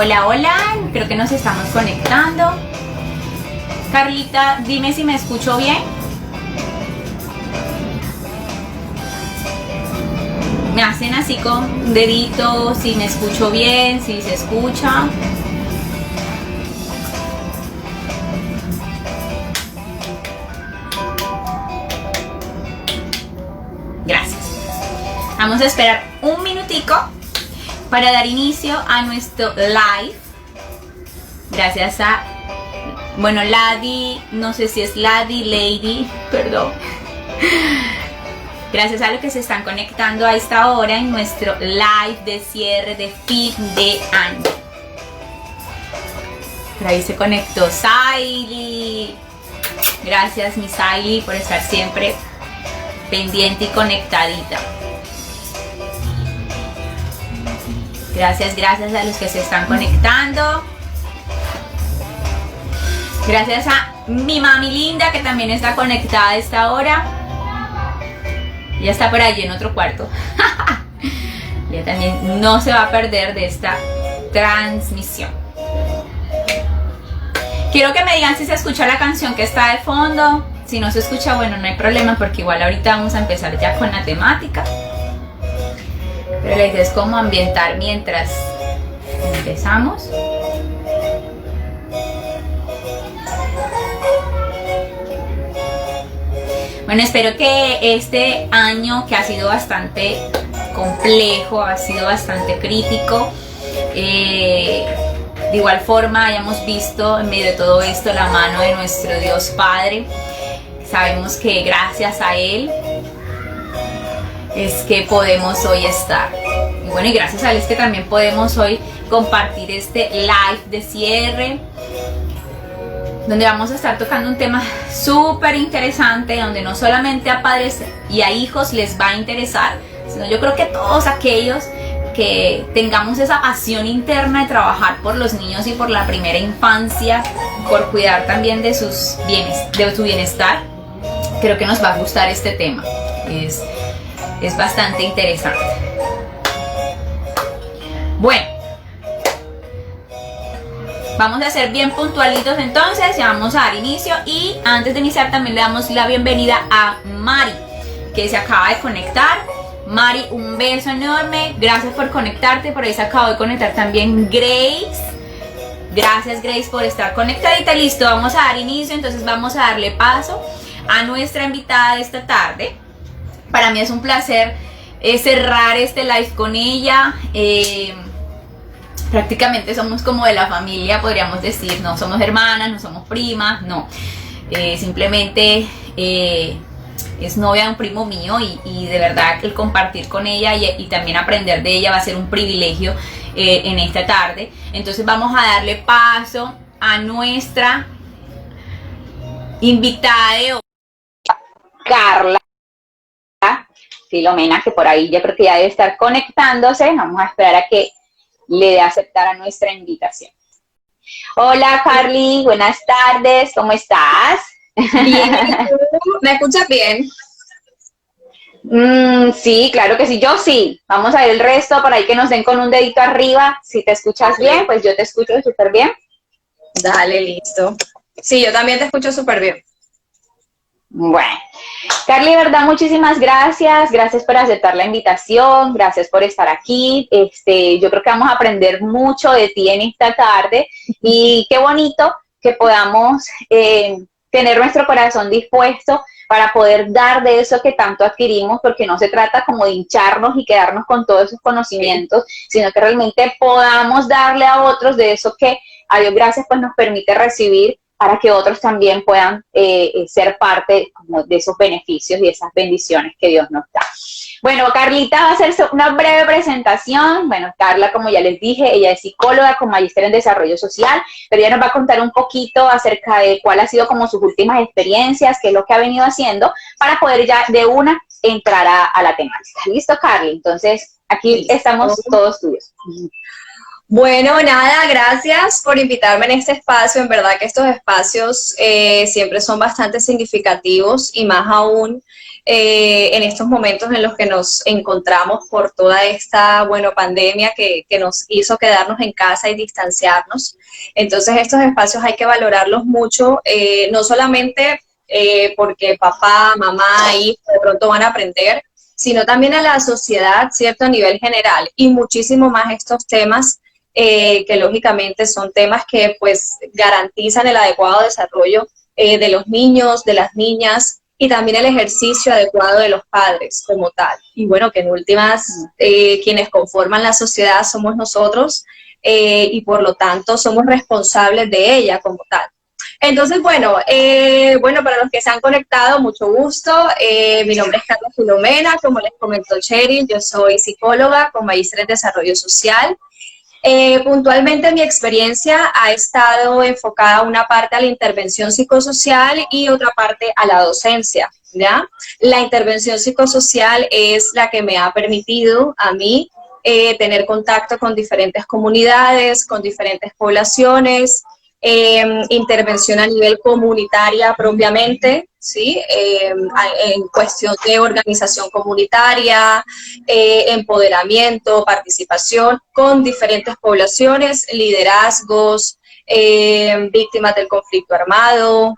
Hola, hola, creo que nos estamos conectando. Carlita, dime si me escucho bien. Me hacen así con deditos, si me escucho bien, si se escucha. Gracias. Vamos a esperar un minutico para dar inicio a nuestro live. Gracias a, bueno, Ladi, no sé si es Ladi, Lady, perdón. Gracias a los que se están conectando a esta hora en nuestro live de cierre de fin de año. Por ahí se conectó Saily. Gracias, mi Saily, por estar siempre pendiente y conectadita. Gracias, gracias a los que se están conectando. Gracias a mi mami linda que también está conectada a esta hora. Ya está por allí en otro cuarto. Ella también no se va a perder de esta transmisión. Quiero que me digan si se escucha la canción que está de fondo. Si no se escucha, bueno, no hay problema porque igual ahorita vamos a empezar ya con la temática. Pero la idea es como ambientar mientras empezamos. Bueno, espero que este año, que ha sido bastante complejo, ha sido bastante crítico, de igual forma hayamos visto en medio de todo esto la mano de nuestro Dios Padre. Sabemos que gracias a Él es que podemos hoy estar. Y bueno, y gracias a Él es que también podemos hoy compartir este live de cierre, donde vamos a estar tocando un tema súper interesante, donde no solamente a padres y a hijos les va a interesar, sino yo creo que todos aquellos que tengamos esa pasión interna de trabajar por los niños y por la primera infancia, por cuidar también de su bienestar, creo que nos va a gustar este tema. Es bastante interesante. Bueno, vamos a ser bien puntualitos entonces, ya vamos a dar inicio. Y antes de iniciar también le damos la bienvenida a Mari, que se acaba de conectar. Mari, un beso enorme, gracias por conectarte. Por ahí se acabó de conectar también Grace. Gracias, Grace, por estar conectadita. Listo, vamos a dar inicio, entonces vamos a darle paso a nuestra invitada de esta tarde. Para mí es un placer cerrar este live con ella. Prácticamente somos como de la familia, podríamos decir. No somos hermanas, no somos primas, no. Simplemente es novia de un primo mío y de verdad el compartir con ella y también aprender de ella va a ser un privilegio en esta tarde. Entonces vamos a darle paso a nuestra invitada de hoy, Carla Filomena, que por ahí yo creo que ya debe estar conectándose. Vamos a esperar a que le dé a aceptar a nuestra invitación. Hola, Carly, buenas tardes, ¿cómo estás? Bien, ¿me escuchas bien? Sí, claro que sí, yo sí. Vamos a ver el resto, por ahí que nos den con un dedito arriba. Si te escuchas bien, pues yo te escucho súper bien. Dale, listo. Sí, yo también te escucho súper bien. Bueno, Carly, verdad, muchísimas gracias. Gracias por aceptar la invitación, gracias por estar aquí. Yo creo que vamos a aprender mucho de ti en esta tarde y qué bonito que podamos tener nuestro corazón dispuesto para poder dar de eso que tanto adquirimos, porque no se trata como de hincharnos y quedarnos con todos esos conocimientos, sino que realmente podamos darle a otros de eso que a Dios gracias pues nos permite recibir, para que otros también puedan ser parte como de esos beneficios y esas bendiciones que Dios nos da. Bueno, Carlita va a hacer una breve presentación. Bueno, Carla, como ya les dije, ella es psicóloga con magíster en desarrollo social, pero ella nos va a contar un poquito acerca de cuál ha sido como sus últimas experiencias, qué es lo que ha venido haciendo, para poder ya de una entrar a la temática. ¿Listo, Carly? Entonces, aquí estamos todos tuyos. Bueno, nada, gracias por invitarme en este espacio. En verdad que estos espacios siempre son bastante significativos y más aún en estos momentos en los que nos encontramos por toda esta, bueno, pandemia que nos hizo quedarnos en casa y distanciarnos. Entonces estos espacios hay que valorarlos mucho, no solamente porque papá, mamá, hijo de pronto van a aprender, sino también a la sociedad, ¿cierto? A nivel general, y muchísimo más estos temas que lógicamente son temas que pues garantizan el adecuado desarrollo de los niños, de las niñas, y también el ejercicio adecuado de los padres como tal. Y bueno, que en últimas quienes conforman la sociedad somos nosotros y por lo tanto somos responsables de ella como tal. Entonces, bueno, para los que se han conectado, mucho gusto. Mi nombre es Carla Filomena, como les comentó Cheryl, yo soy psicóloga con magíster en desarrollo social. Puntualmente mi experiencia ha estado enfocada una parte a la intervención psicosocial y otra parte a la docencia, ¿ya? La intervención psicosocial es la que me ha permitido a mí tener contacto con diferentes comunidades, con diferentes poblaciones, intervención a nivel comunitaria propiamente, ¿sí? En cuestión de organización comunitaria, empoderamiento, participación con diferentes poblaciones, liderazgos, víctimas del conflicto armado,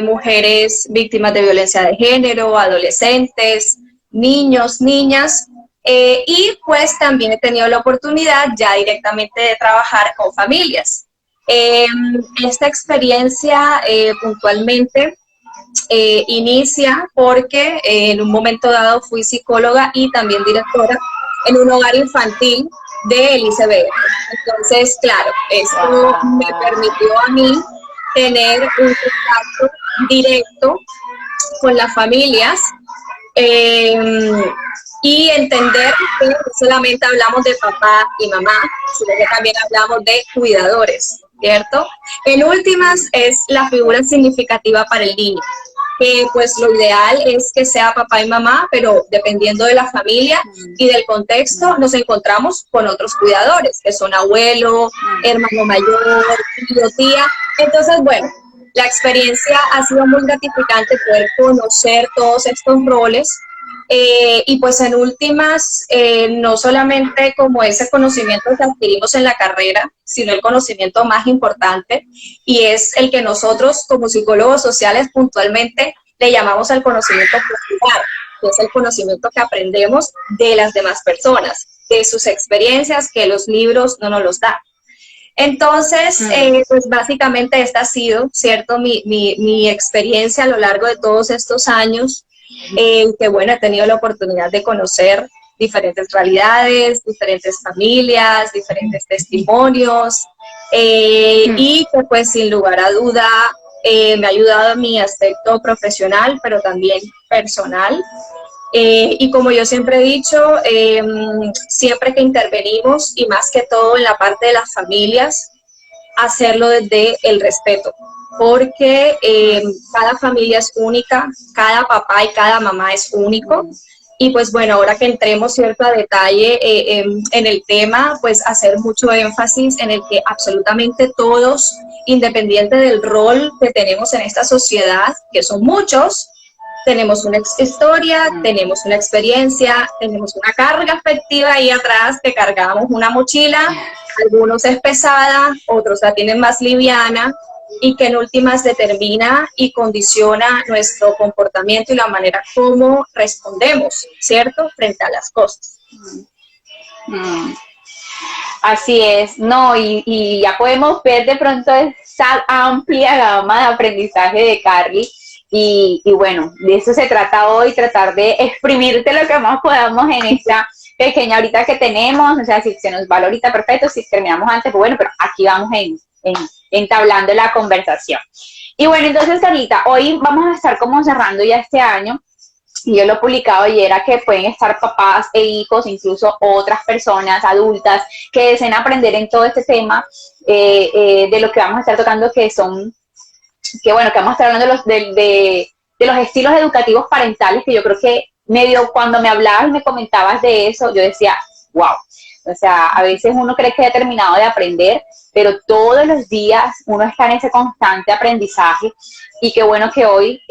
mujeres víctimas de violencia de género, adolescentes, niños, niñas, y pues también he tenido la oportunidad ya directamente de trabajar con familias. Esta experiencia puntualmente inicia porque en un momento dado fui psicóloga y también directora en un hogar infantil del ICB. Entonces, claro, esto me permitió a mí tener un contacto directo con las familias y entender que no solamente hablamos de papá y mamá, sino que también hablamos de cuidadores, ¿cierto? En últimas, es la figura significativa para el niño. Pues lo ideal es que sea papá y mamá, pero dependiendo de la familia y del contexto, nos encontramos con otros cuidadores, que son abuelo, hermano mayor, tío, tía. Entonces, bueno, la experiencia ha sido muy gratificante poder conocer todos estos roles y pues en últimas, no solamente como ese conocimiento que adquirimos en la carrera, sino el conocimiento más importante y es el que nosotros como psicólogos sociales puntualmente le llamamos al conocimiento popular, que es el conocimiento que aprendemos de las demás personas, de sus experiencias que los libros no nos los dan. Entonces, pues básicamente esta ha sido, ¿cierto?, mi experiencia a lo largo de todos estos años, que bueno, he tenido la oportunidad de conocer diferentes realidades, diferentes familias, diferentes testimonios, y que pues sin lugar a duda me ha ayudado en mi aspecto profesional, pero también personal. Y como yo siempre he dicho, siempre que intervenimos, y más que todo en la parte de las familias, hacerlo desde el respeto, porque cada familia es única, cada papá y cada mamá es único, y pues bueno, ahora que entremos cierto a detalle en el tema, pues hacer mucho énfasis en el que absolutamente todos, independiente del rol que tenemos en esta sociedad, que son muchos, tenemos una historia, tenemos una experiencia, tenemos una carga afectiva ahí atrás que cargamos una mochila, algunos es pesada, otros la tienen más liviana y que en últimas determina y condiciona nuestro comportamiento y la manera como respondemos, ¿cierto?, frente a las cosas. Así es, no, y ya podemos ver de pronto esa amplia gama de aprendizaje de Carly. Y bueno, de eso se trata hoy, tratar de exprimirte lo que más podamos en esta pequeña horita que tenemos. O sea, si se nos va la horita, perfecto, si terminamos antes, pues bueno, pero aquí vamos entablando la conversación. Y bueno, entonces, Carlita, hoy vamos a estar como cerrando ya este año, y yo lo he publicado y era que pueden estar papás e hijos, incluso otras personas adultas que deseen aprender en todo este tema de lo que vamos a estar tocando, que son... que bueno, que vamos a estar hablando de los estilos educativos parentales, que yo creo que medio cuando me hablabas y me comentabas de eso, yo decía, wow, o sea, a veces uno cree que ha terminado de aprender, pero todos los días uno está en ese constante aprendizaje, y qué bueno que hoy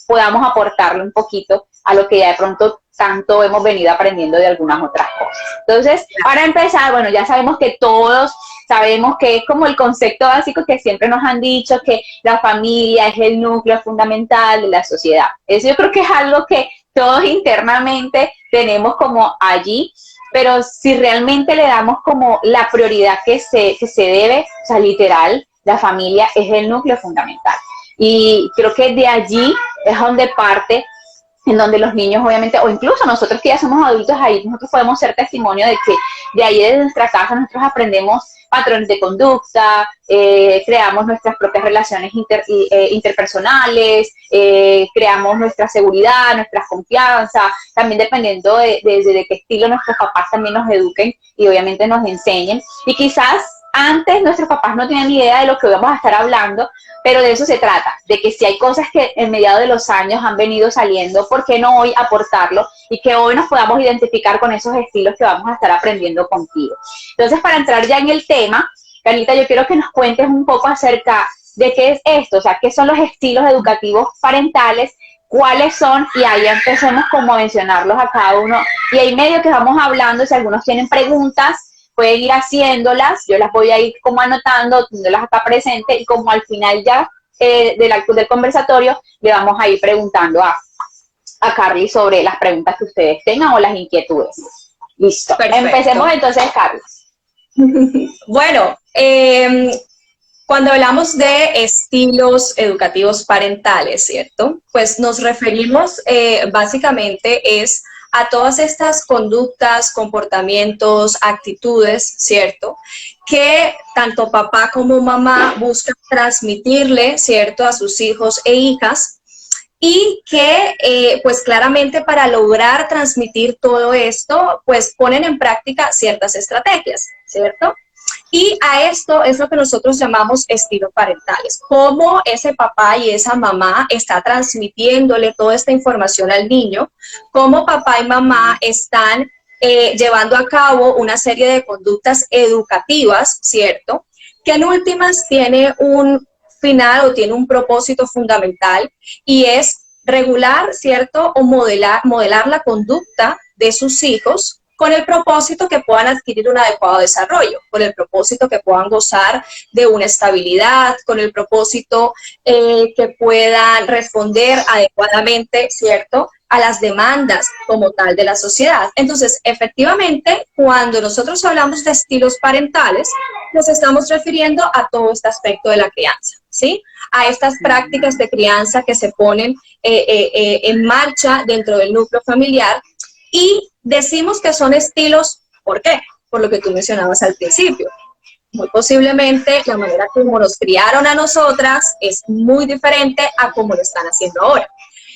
podamos aportarle un poquito a lo que ya de pronto tanto hemos venido aprendiendo de algunas otras cosas. Entonces, para empezar, bueno, ya sabemos que todos sabemos que es como el concepto básico que siempre nos han dicho, que la familia es el núcleo fundamental de la sociedad. Eso yo creo que es algo que todos internamente tenemos como allí, pero si realmente le damos como la prioridad que se debe, o sea, literal, la familia es el núcleo fundamental. Y creo que de allí es donde parte, en donde los niños obviamente, o incluso nosotros que ya somos adultos, ahí nosotros podemos ser testimonio de que de ahí desde nuestra casa nosotros aprendemos patrones de conducta, creamos nuestras propias relaciones interpersonales, creamos nuestra seguridad, nuestra confianza, también dependiendo de qué estilo nuestros papás también nos eduquen y obviamente nos enseñen. Y quizás antes nuestros papás no tenían ni idea de lo que vamos a estar hablando, pero de eso se trata, de que si hay cosas que en mediados de los años han venido saliendo, ¿por qué no hoy aportarlo? Y que hoy nos podamos identificar con esos estilos que vamos a estar aprendiendo contigo. Entonces, para entrar ya en el tema, Carlita, yo quiero que nos cuentes un poco acerca de qué es esto, o sea, qué son los estilos educativos parentales, cuáles son, y ahí empecemos como a mencionarlos a cada uno. Y ahí medio que vamos hablando, si algunos tienen preguntas, pueden ir haciéndolas, yo las voy a ir como anotando, teniéndolas acá presente, y como al final ya del conversatorio le vamos a ir preguntando a Carly sobre las preguntas que ustedes tengan o las inquietudes. Listo. Perfecto. Empecemos entonces, Carly. Bueno, cuando hablamos de estilos educativos parentales, ¿cierto? Pues nos referimos básicamente es a todas estas conductas, comportamientos, actitudes, ¿cierto? Que tanto papá como mamá buscan transmitirle, ¿cierto? A sus hijos e hijas, y que pues claramente para lograr transmitir todo esto, pues ponen en práctica ciertas estrategias, ¿cierto? Y a esto es lo que nosotros llamamos estilos parentales. Cómo ese papá y esa mamá está transmitiéndole toda esta información al niño, cómo papá y mamá están llevando a cabo una serie de conductas educativas, ¿cierto? Que en últimas tiene un final o tiene un propósito fundamental, y es regular, ¿cierto? O modelar la conducta de sus hijos con el propósito que puedan adquirir un adecuado desarrollo, con el propósito que puedan gozar de una estabilidad, con el propósito que puedan responder adecuadamente, ¿cierto?, a las demandas como tal de la sociedad. Entonces, efectivamente, cuando nosotros hablamos de estilos parentales, nos estamos refiriendo a todo este aspecto de la crianza, ¿sí? A estas prácticas de crianza que se ponen en marcha dentro del núcleo familiar. Y decimos que son estilos, ¿por qué? Por lo que tú mencionabas al principio. Muy posiblemente la manera como nos criaron a nosotras es muy diferente a cómo lo están haciendo ahora.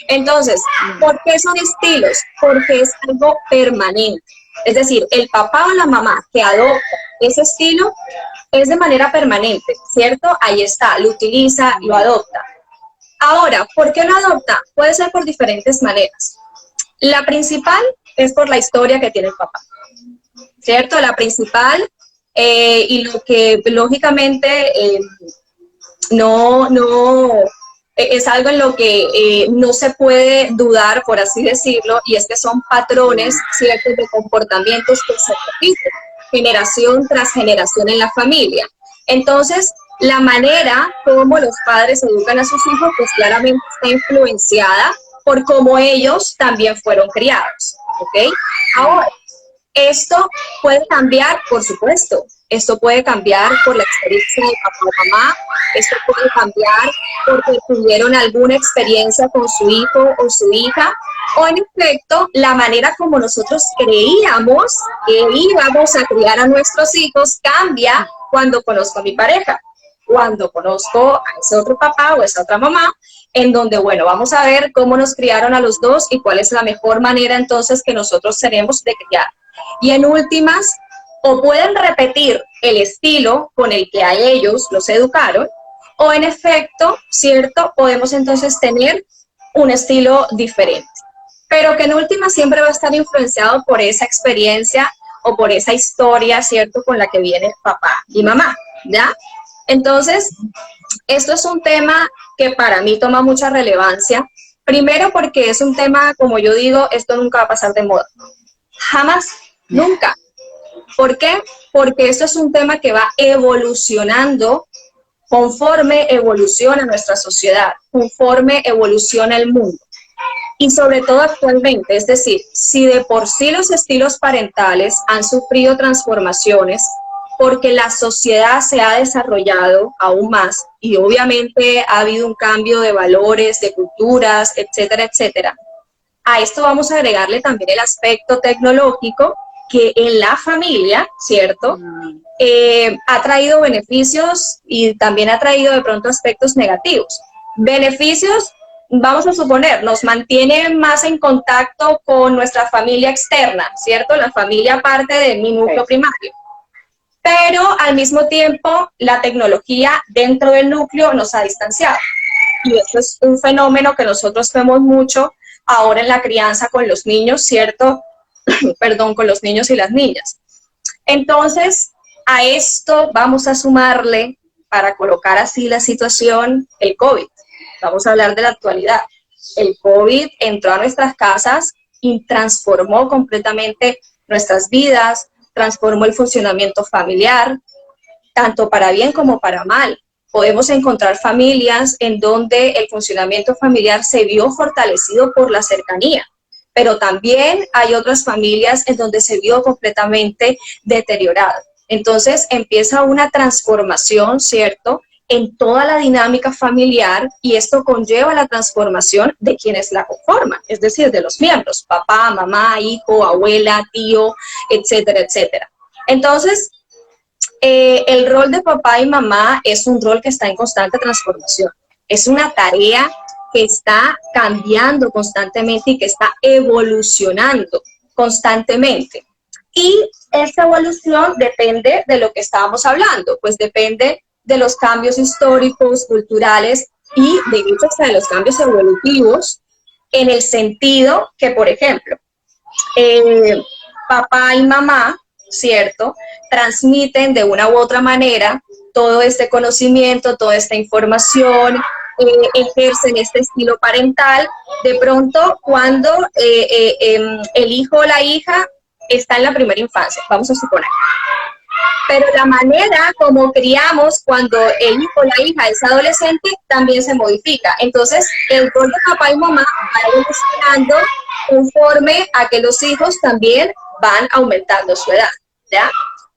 Entonces, ¿por qué son estilos? Porque es algo permanente. Es decir, el papá o la mamá que adopta ese estilo es de manera permanente, ¿cierto? Ahí está, lo utiliza, lo adopta. Ahora, ¿por qué lo adopta? Puede ser por diferentes maneras. La principal es por la historia que tiene el papá, ¿cierto? La principal, y lo que lógicamente es algo en lo que no se puede dudar, por así decirlo, y es que son patrones, ¿cierto?, de comportamientos que se repiten generación tras generación en la familia. Entonces, la manera como los padres educan a sus hijos, pues claramente está influenciada por cómo ellos también fueron criados, ¿ok? Ahora, esto puede cambiar, por supuesto. Esto puede cambiar por la experiencia de papá o mamá. Esto puede cambiar porque tuvieron alguna experiencia con su hijo o su hija. O en efecto, la manera como nosotros creíamos que íbamos a criar a nuestros hijos cambia cuando conozco a mi pareja, cuando conozco a ese otro papá o esa otra mamá, en donde, bueno, vamos a ver cómo nos criaron a los dos y cuál es la mejor manera entonces que nosotros tenemos de criar. Y en últimas, o pueden repetir el estilo con el que a ellos los educaron, o en efecto, ¿cierto?, podemos entonces tener un estilo diferente, pero que en últimas siempre va a estar influenciado por esa experiencia o por esa historia, ¿cierto?, con la que viene papá y mamá, ¿ya? Entonces, esto es un tema que para mí toma mucha relevancia Primero porque es un tema, como yo digo, esto nunca va a pasar de moda. Jamás, nunca. ¿Por qué? Porque esto es un tema que va evolucionando conforme evoluciona nuestra sociedad, conforme evoluciona el mundo. Y sobre todo actualmente, es decir, si de por sí los estilos parentales han sufrido transformaciones porque la sociedad se ha desarrollado aún más y obviamente ha habido un cambio de valores, de culturas, etcétera, etcétera. A esto vamos a agregarle también el aspecto tecnológico que en la familia, ¿cierto? Ha traído beneficios y también ha traído de pronto aspectos negativos. Beneficios, vamos a suponer, nos mantiene más en contacto con nuestra familia externa, ¿cierto? La familia parte de mi núcleo primario. Pero al mismo tiempo, la tecnología dentro del núcleo nos ha distanciado. Y eso es un fenómeno que nosotros vemos mucho ahora en la crianza con los niños, ¿cierto? Perdón, con los niños y las niñas. Entonces, a esto vamos a sumarle, para colocar así la situación, el COVID. Vamos a hablar de la actualidad. El COVID entró a nuestras casas y transformó completamente nuestras vidas, transformó el funcionamiento familiar, tanto para bien como para mal. Podemos encontrar familias en donde el funcionamiento familiar se vio fortalecido por la cercanía, pero también hay otras familias en donde se vio completamente deteriorado. Entonces empieza una transformación, ¿cierto?, en toda la dinámica familiar y esto conlleva la transformación de quienes la conforman, es decir, de los miembros, papá, mamá, hijo, abuela, tío, etcétera, etcétera. Entonces, el rol de papá y mamá es un rol que está en constante transformación. Es una tarea que está cambiando constantemente y que está evolucionando constantemente. Y esta evolución depende de lo que estábamos hablando, pues depende de los cambios históricos, culturales y de hecho hasta de los cambios evolutivos, en el sentido que, por ejemplo, papá y mamá, ¿cierto?, transmiten de una u otra manera todo este conocimiento, toda esta información, ejercen este estilo parental, de pronto cuando el hijo o la hija está en la primera infancia, vamos a suponer. Pero la manera como criamos cuando el hijo o la hija es adolescente también se modifica. Entonces, el rol de papá y mamá va evolucionando conforme a que los hijos también van aumentando su edad, ¿ya?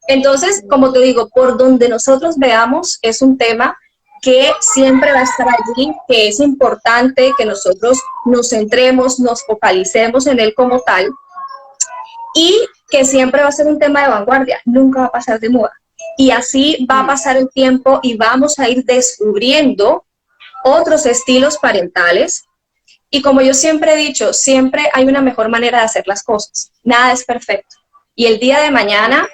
Entonces, como te digo, por donde nosotros veamos, es un tema que siempre va a estar allí, que es importante que nosotros nos centremos, nos focalicemos en él como tal, y que siempre va a ser un tema de vanguardia, nunca va a pasar de moda. Y así va a pasar el tiempo y vamos a ir descubriendo otros estilos parentales. Y como yo siempre he dicho, siempre hay una mejor manera de hacer las cosas. Nada es perfecto. Y el día de mañana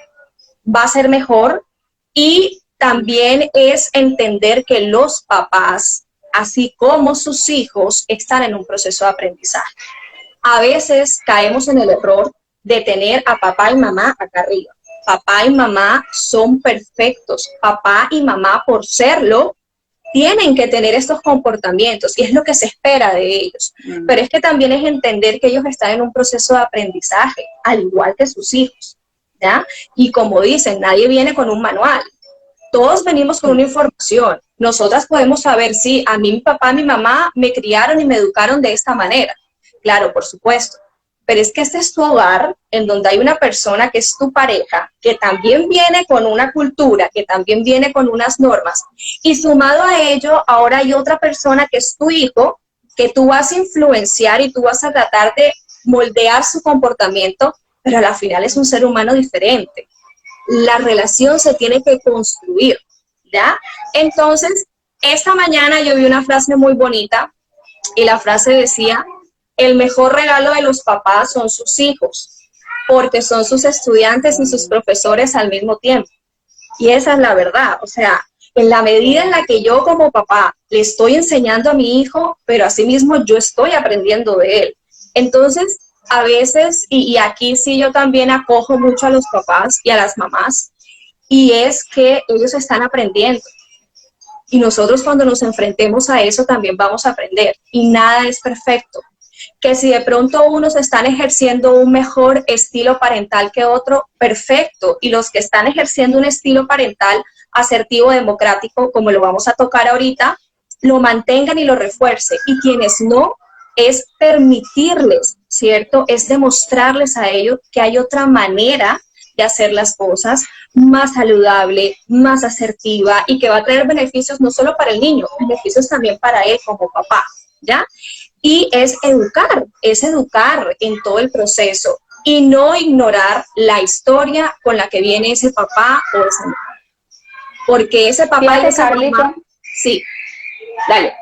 va a ser mejor. Y también es entender que los papás, así como sus hijos, están en un proceso de aprendizaje. A veces caemos en el error de tener a papá y mamá acá arriba. Papá y mamá son perfectos. Papá y mamá, por serlo, tienen que tener estos comportamientos y es lo que se espera de ellos. Pero es que también es entender que ellos están en un proceso de aprendizaje, al igual que sus hijos, ¿ya? Y como dicen, nadie viene con un manual. Todos venimos con una información. Nosotras podemos saber si a mí mi papá, mi mamá me criaron y me educaron de esta manera. Claro, por supuesto. Pero es que este es tu hogar, en donde hay una persona que es tu pareja, que también viene con una cultura, que también viene con unas normas. Y sumado a ello, ahora hay otra persona que es tu hijo, que tú vas a influenciar y tú vas a tratar de moldear su comportamiento, pero al final es un ser humano diferente. La relación se tiene que construir, ¿ya? Entonces, esta mañana yo vi una frase muy bonita y la frase decía: el mejor regalo de los papás son sus hijos, porque son sus estudiantes y sus profesores al mismo tiempo. Y esa es la verdad. O sea, en la medida en la que yo como papá le estoy enseñando a mi hijo, pero asimismo yo estoy aprendiendo de él. Entonces, a veces, y aquí sí yo también acojo mucho a los papás y a las mamás, y es que ellos están aprendiendo. Y nosotros cuando nos enfrentemos a eso también vamos a aprender. Y nada es perfecto. Que si de pronto unos están ejerciendo un mejor estilo parental que otro, perfecto. Y los que están ejerciendo un estilo parental asertivo, democrático, como lo vamos a tocar ahorita, lo mantengan y lo refuercen. Y quienes no, es permitirles, ¿cierto? Es demostrarles a ellos que hay otra manera de hacer las cosas más saludable, más asertiva y que va a traer beneficios no solo para el niño, beneficios también para él como papá, ¿ya? Y es educar en todo el proceso y no ignorar la historia con la que viene ese papá o esa mujer. Porque ese papá Fíjate, y esa Carlita, mamá, sí. dale.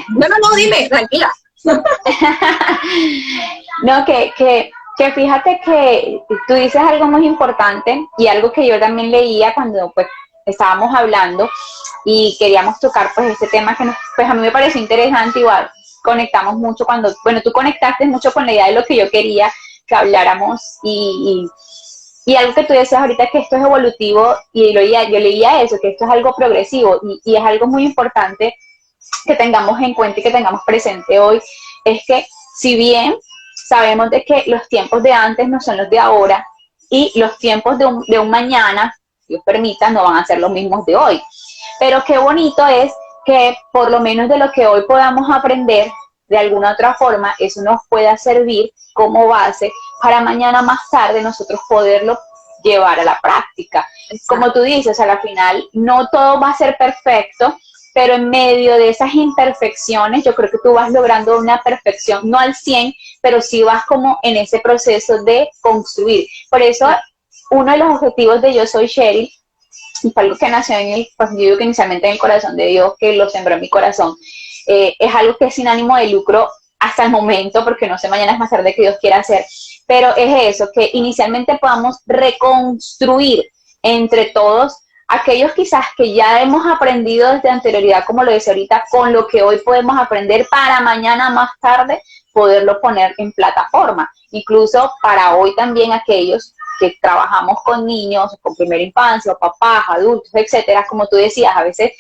No, dime, tranquila. No, que fíjate que tú dices algo muy importante y algo que yo también leía cuando pues estábamos hablando y queríamos tocar pues este tema que pues a mí me pareció interesante. Igual conectamos mucho cuando, bueno, tú conectaste mucho con la idea de lo que yo quería que habláramos y algo que tú decías ahorita, que esto es evolutivo, y yo leía eso, que esto es algo progresivo y es algo muy importante que tengamos en cuenta y que tengamos presente hoy, es que si bien sabemos de que los tiempos de antes no son los de ahora y los tiempos de un mañana, Dios permita, no van a ser los mismos de hoy, pero qué bonito es que por lo menos de lo que hoy podamos aprender, de alguna otra forma, eso nos pueda servir como base para mañana más tarde nosotros poderlo llevar a la práctica. Exacto. Como tú dices, a la final no todo va a ser perfecto, pero en medio de esas imperfecciones yo creo que tú vas logrando una perfección, no al 100, pero sí vas como en ese proceso de construir. Por eso uno de los objetivos de Yo Soy Cheryl, y fue algo que nació en el, pues yo digo que inicialmente en el corazón de Dios, que lo sembró en mi corazón, es algo que es sin ánimo de lucro hasta el momento, porque no sé, mañana es más tarde que Dios quiera hacer, pero es eso, que inicialmente podamos reconstruir entre todos aquellos quizás que ya hemos aprendido desde anterioridad, como lo decía ahorita, con lo que hoy podemos aprender para mañana más tarde poderlo poner en plataforma, incluso para hoy también aquellos que trabajamos con niños, con primera infancia, o papás, adultos, etcétera, como tú decías, a veces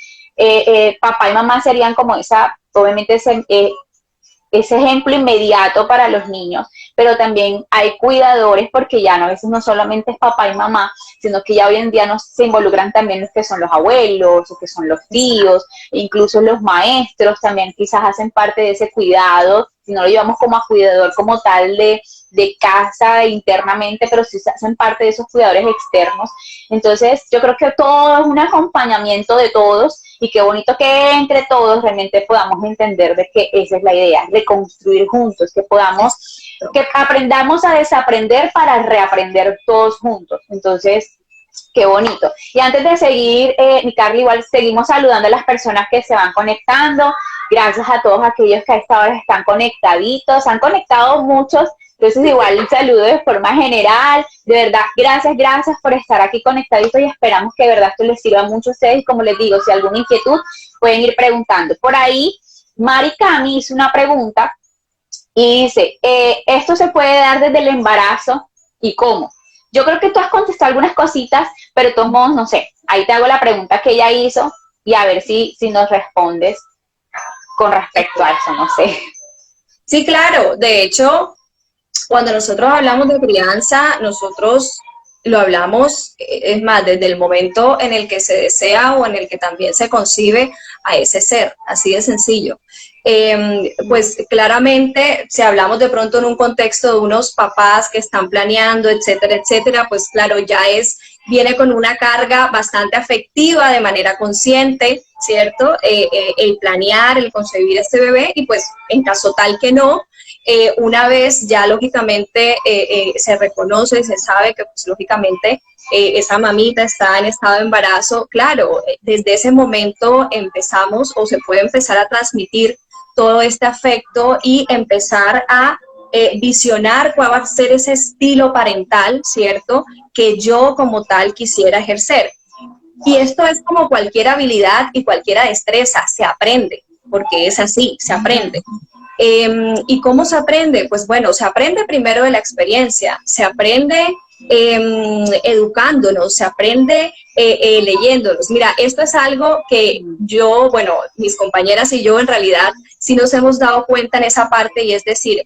papá y mamá serían como esa, obviamente ese ejemplo inmediato para los niños, pero también hay cuidadores, porque ya no, a veces no solamente es papá y mamá, sino que ya hoy en día se involucran también los que son los abuelos, o que son los tíos, incluso los maestros también quizás hacen parte de ese cuidado, si no lo llevamos como a cuidador como tal de casa internamente, pero sí hacen parte de esos cuidadores externos. Entonces yo creo que todo es un acompañamiento de todos, y qué bonito que entre todos realmente podamos entender de que esa es la idea, reconstruir juntos, que aprendamos a desaprender para reaprender todos juntos. Entonces, qué bonito. Y antes de seguir, mi Carly, igual seguimos saludando a las personas que se van conectando. Gracias a todos aquellos que a esta hora están conectaditos. Han conectado muchos. Entonces, igual un saludo de forma general. De verdad, gracias por estar aquí conectaditos y esperamos que de verdad esto les sirva mucho a ustedes. Y como les digo, si alguna inquietud, pueden ir preguntando. Por ahí, Mari Cami hizo una pregunta y dice, ¿esto se puede dar desde el embarazo y cómo? Yo creo que tú has contestado algunas cositas, pero de todos modos, no sé. Ahí te hago la pregunta que ella hizo y a ver si nos respondes con respecto a eso, no sé. Sí, claro. De hecho, cuando nosotros hablamos de crianza, nosotros lo hablamos, es más, desde el momento en el que se desea o en el que también se concibe a ese ser, así de sencillo. Pues claramente, si hablamos de pronto en un contexto de unos papás que están planeando, etcétera, pues claro, viene con una carga bastante afectiva de manera consciente, ¿cierto? El planear, el concebir este bebé y pues en caso tal que no, una vez ya lógicamente se reconoce, se sabe que pues lógicamente esa mamita está en estado de embarazo, claro, desde ese momento empezamos o se puede empezar a transmitir todo este afecto y empezar a visionar cuál va a ser ese estilo parental, ¿cierto? Que yo como tal quisiera ejercer. Y esto es como cualquier habilidad y cualquier destreza, se aprende, porque es así, se aprende. ¿Y cómo se aprende? Pues bueno, se aprende primero de la experiencia, se aprende educándonos, se aprende leyéndonos. Mira, esto es algo que yo, bueno, mis compañeras y yo en realidad sí nos hemos dado cuenta en esa parte, y es decir,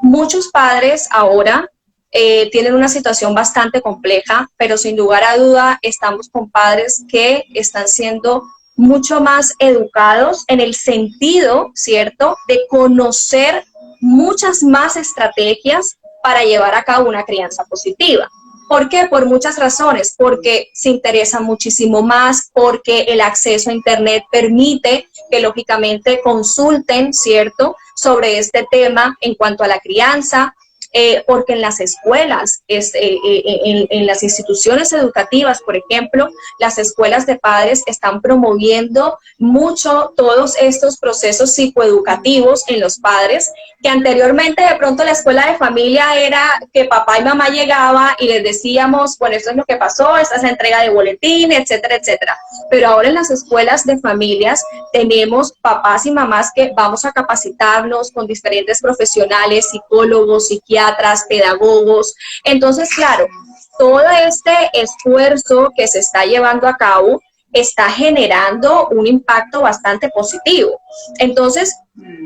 muchos padres ahora tienen una situación bastante compleja, pero sin lugar a duda estamos con padres que están siendo mucho más educados en el sentido, ¿cierto?, de conocer muchas más estrategias para llevar a cabo una crianza positiva. ¿Por qué? Por muchas razones, porque se interesa muchísimo más, porque el acceso a Internet permite que lógicamente consulten, ¿cierto?, sobre este tema en cuanto a la crianza, porque en las escuelas, en las instituciones educativas, por ejemplo, las escuelas de padres están promoviendo mucho todos estos procesos psicoeducativos en los padres, que anteriormente de pronto la escuela de familia era que papá y mamá llegaba y les decíamos, bueno, esto es lo que pasó, esta es la entrega de boletín, etcétera, etcétera. Pero ahora en las escuelas de familias tenemos papás y mamás que vamos a capacitarnos con diferentes profesionales, psicólogos, psiquiatras, pedagogos. Entonces, claro, todo este esfuerzo que se está llevando a cabo está generando un impacto bastante positivo. Entonces,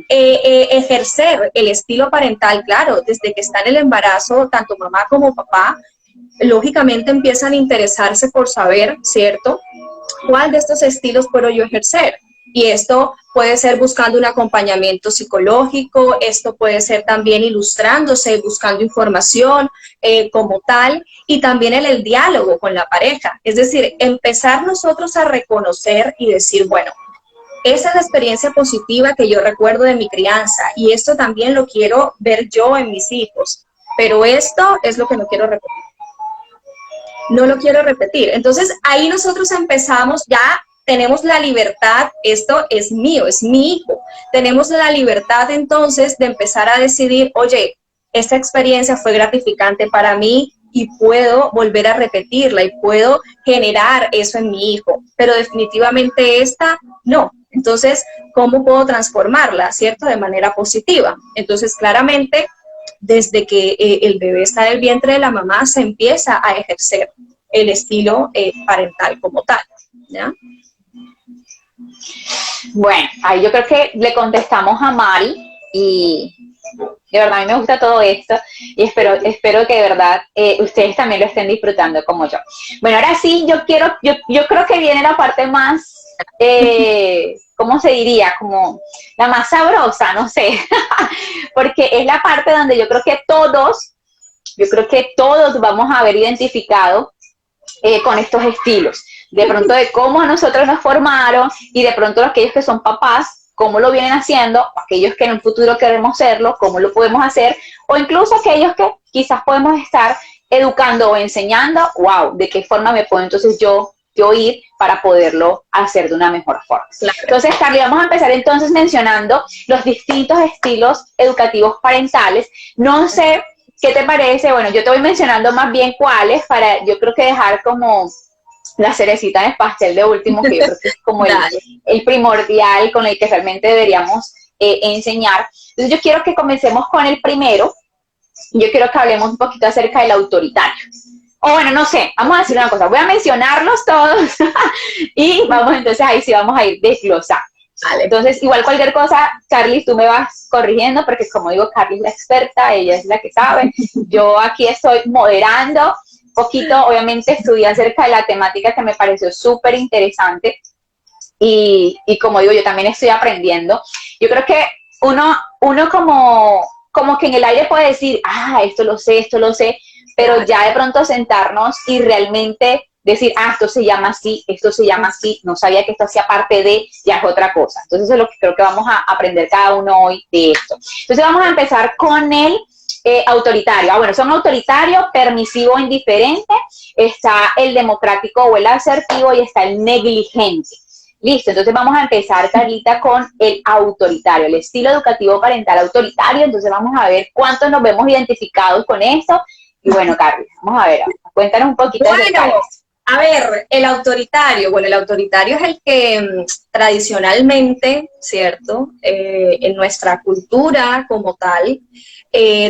ejercer el estilo parental, claro, desde que está en el embarazo, tanto mamá como papá, lógicamente empiezan a interesarse por saber, ¿cierto?, cuál de estos estilos puedo yo ejercer. Y esto puede ser buscando un acompañamiento psicológico, esto puede ser también ilustrándose, buscando información como tal, y también en el diálogo con la pareja. Es decir, empezar nosotros a reconocer y decir, bueno, esa es la experiencia positiva que yo recuerdo de mi crianza, y esto también lo quiero ver yo en mis hijos, pero esto es lo que no quiero repetir. No lo quiero repetir. Entonces, ahí nosotros empezamos, ya tenemos la libertad, esto es mío, es mi hijo. Tenemos la libertad entonces de empezar a decidir, oye, esta experiencia fue gratificante para mí y puedo volver a repetirla y puedo generar eso en mi hijo, pero definitivamente esta no. Entonces, ¿cómo puedo transformarla, cierto? De manera positiva. Entonces, claramente, desde que el bebé está en el vientre de la mamá, se empieza a ejercer el estilo parental como tal, ¿ya? Bueno, ahí yo creo que le contestamos a Mari, y de verdad a mí me gusta todo esto, y espero que de verdad ustedes también lo estén disfrutando como yo. Bueno, ahora sí, yo creo que viene la parte más, ¿cómo se diría? Como la más sabrosa, no sé, porque es la parte donde yo creo que todos vamos a haber identificado con estos estilos, de pronto de cómo a nosotros nos formaron, y de pronto aquellos que son papás, cómo lo vienen haciendo, aquellos que en un futuro queremos serlo, cómo lo podemos hacer, o incluso aquellos que quizás podemos estar educando o enseñando, wow, de qué forma me puedo entonces yo ir para poderlo hacer de una mejor forma. Claro. Entonces, Carly, vamos a empezar entonces mencionando los distintos estilos educativos parentales. No sé qué te parece, bueno, yo te voy mencionando más bien cuáles, para yo creo que dejar como la cerecita en el pastel de último, que yo creo que es como el primordial con el que realmente deberíamos enseñar. Entonces yo quiero que comencemos con el primero. Yo quiero que hablemos un poquito acerca del autoritario. O bueno, no sé, vamos a decir una cosa, voy a mencionarlos todos y vamos entonces ahí sí vamos a ir desglosando. Vale. Entonces, igual cualquier cosa, Carly, tú me vas corrigiendo, porque como digo, Carly es la experta, ella es la que sabe. Yo aquí estoy moderando un poquito, obviamente estudié acerca de la temática que me pareció súper interesante, y como digo, yo también estoy aprendiendo. Yo creo que uno como que en el aire puede decir, esto lo sé, pero ya de pronto sentarnos y realmente decir, esto se llama así, no sabía que esto hacía parte de, ya es otra cosa. Entonces eso es lo que creo que vamos a aprender cada uno hoy de esto. Entonces vamos a empezar con el autoritario. Bueno, son autoritario, permisivo, indiferente, está el democrático o el asertivo, y está el negligente. Listo, entonces vamos a empezar, Carlita, con el autoritario, el estilo educativo parental autoritario. Entonces vamos a ver cuántos nos vemos identificados con esto. Y bueno, Carly, vamos a ver, cuéntanos un poquito. Bueno, A ver, el autoritario, bueno, el autoritario es el que tradicionalmente, ¿cierto? En nuestra cultura como tal,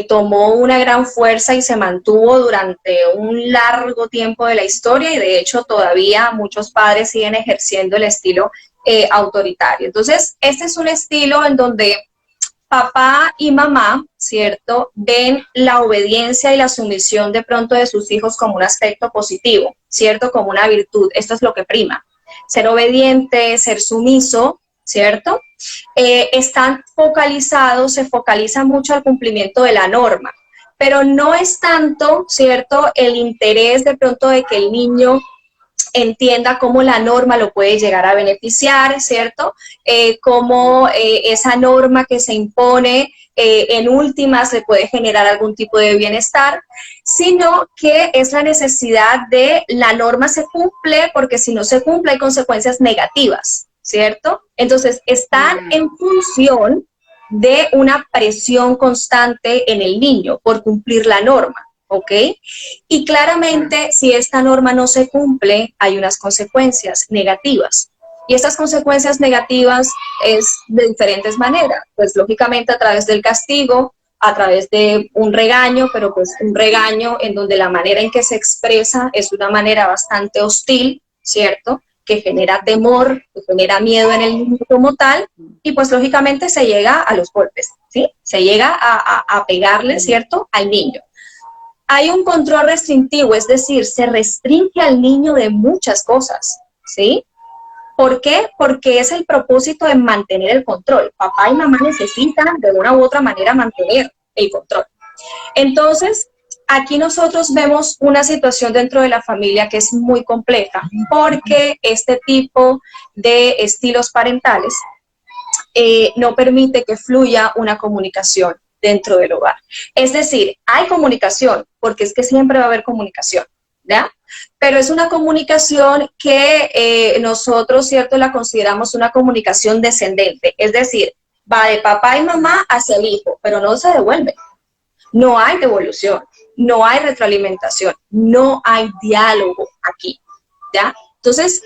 tomó una gran fuerza y se mantuvo durante un largo tiempo de la historia y de hecho todavía muchos padres siguen ejerciendo el estilo autoritario. Entonces, este es un estilo en donde papá y mamá, ¿cierto?, ven la obediencia y la sumisión de pronto de sus hijos como un aspecto positivo, ¿cierto?, como una virtud. Esto es lo que prima. Ser obediente, ser sumiso, ¿cierto? Están focalizados, se focaliza mucho al cumplimiento de la norma, pero no es tanto, ¿cierto?, el interés de pronto de que el niño entienda cómo la norma lo puede llegar a beneficiar, ¿cierto? Cómo esa norma que se impone en últimas le puede generar algún tipo de bienestar, sino que es la necesidad de la norma se cumple porque si no se cumple hay consecuencias negativas, ¿cierto? Entonces están en función de una presión constante en el niño por cumplir la norma. ¿Ok? Y claramente, si esta norma no se cumple, hay unas consecuencias negativas. Y estas consecuencias negativas es de diferentes maneras. Pues lógicamente a través del castigo, a través de un regaño, pero pues un regaño en donde la manera en que se expresa es una manera bastante hostil, ¿cierto? Que genera temor, que genera miedo en el niño como tal, y pues lógicamente se llega a los golpes, ¿sí? Se llega a pegarle, ¿cierto?, al niño. Hay un control restrictivo, es decir, se restringe al niño de muchas cosas, ¿sí? ¿Por qué? Porque es el propósito de mantener el control. Papá y mamá necesitan de una u otra manera mantener el control. Entonces, aquí nosotros vemos una situación dentro de la familia que es muy compleja, porque este tipo de estilos parentales no permite que fluya una comunicación dentro del hogar. Es decir, hay comunicación, porque es que siempre va a haber comunicación, ¿ya? Pero es una comunicación que nosotros, ¿cierto?, la consideramos una comunicación descendente, es decir, va de papá y mamá hacia el hijo, pero no se devuelve. No hay devolución, no hay retroalimentación, no hay diálogo aquí, ¿ya? Entonces,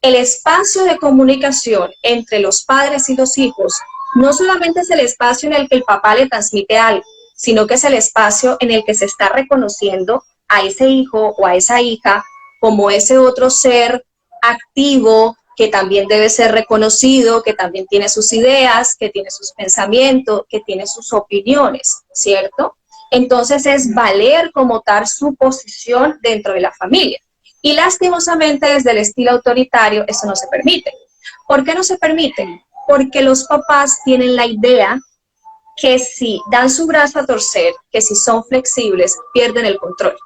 el espacio de comunicación entre los padres y los hijos no solamente es el espacio en el que el papá le transmite algo, sino que es el espacio en el que se está reconociendo a ese hijo o a esa hija como ese otro ser activo que también debe ser reconocido, que también tiene sus ideas, que tiene sus pensamientos, que tiene sus opiniones, ¿cierto? Entonces es valer como tal su posición dentro de la familia. Y lastimosamente desde el estilo autoritario eso no se permite. ¿Por qué no se permite? Porque los papás tienen la idea que si dan su brazo a torcer, que si son flexibles, pierden el control,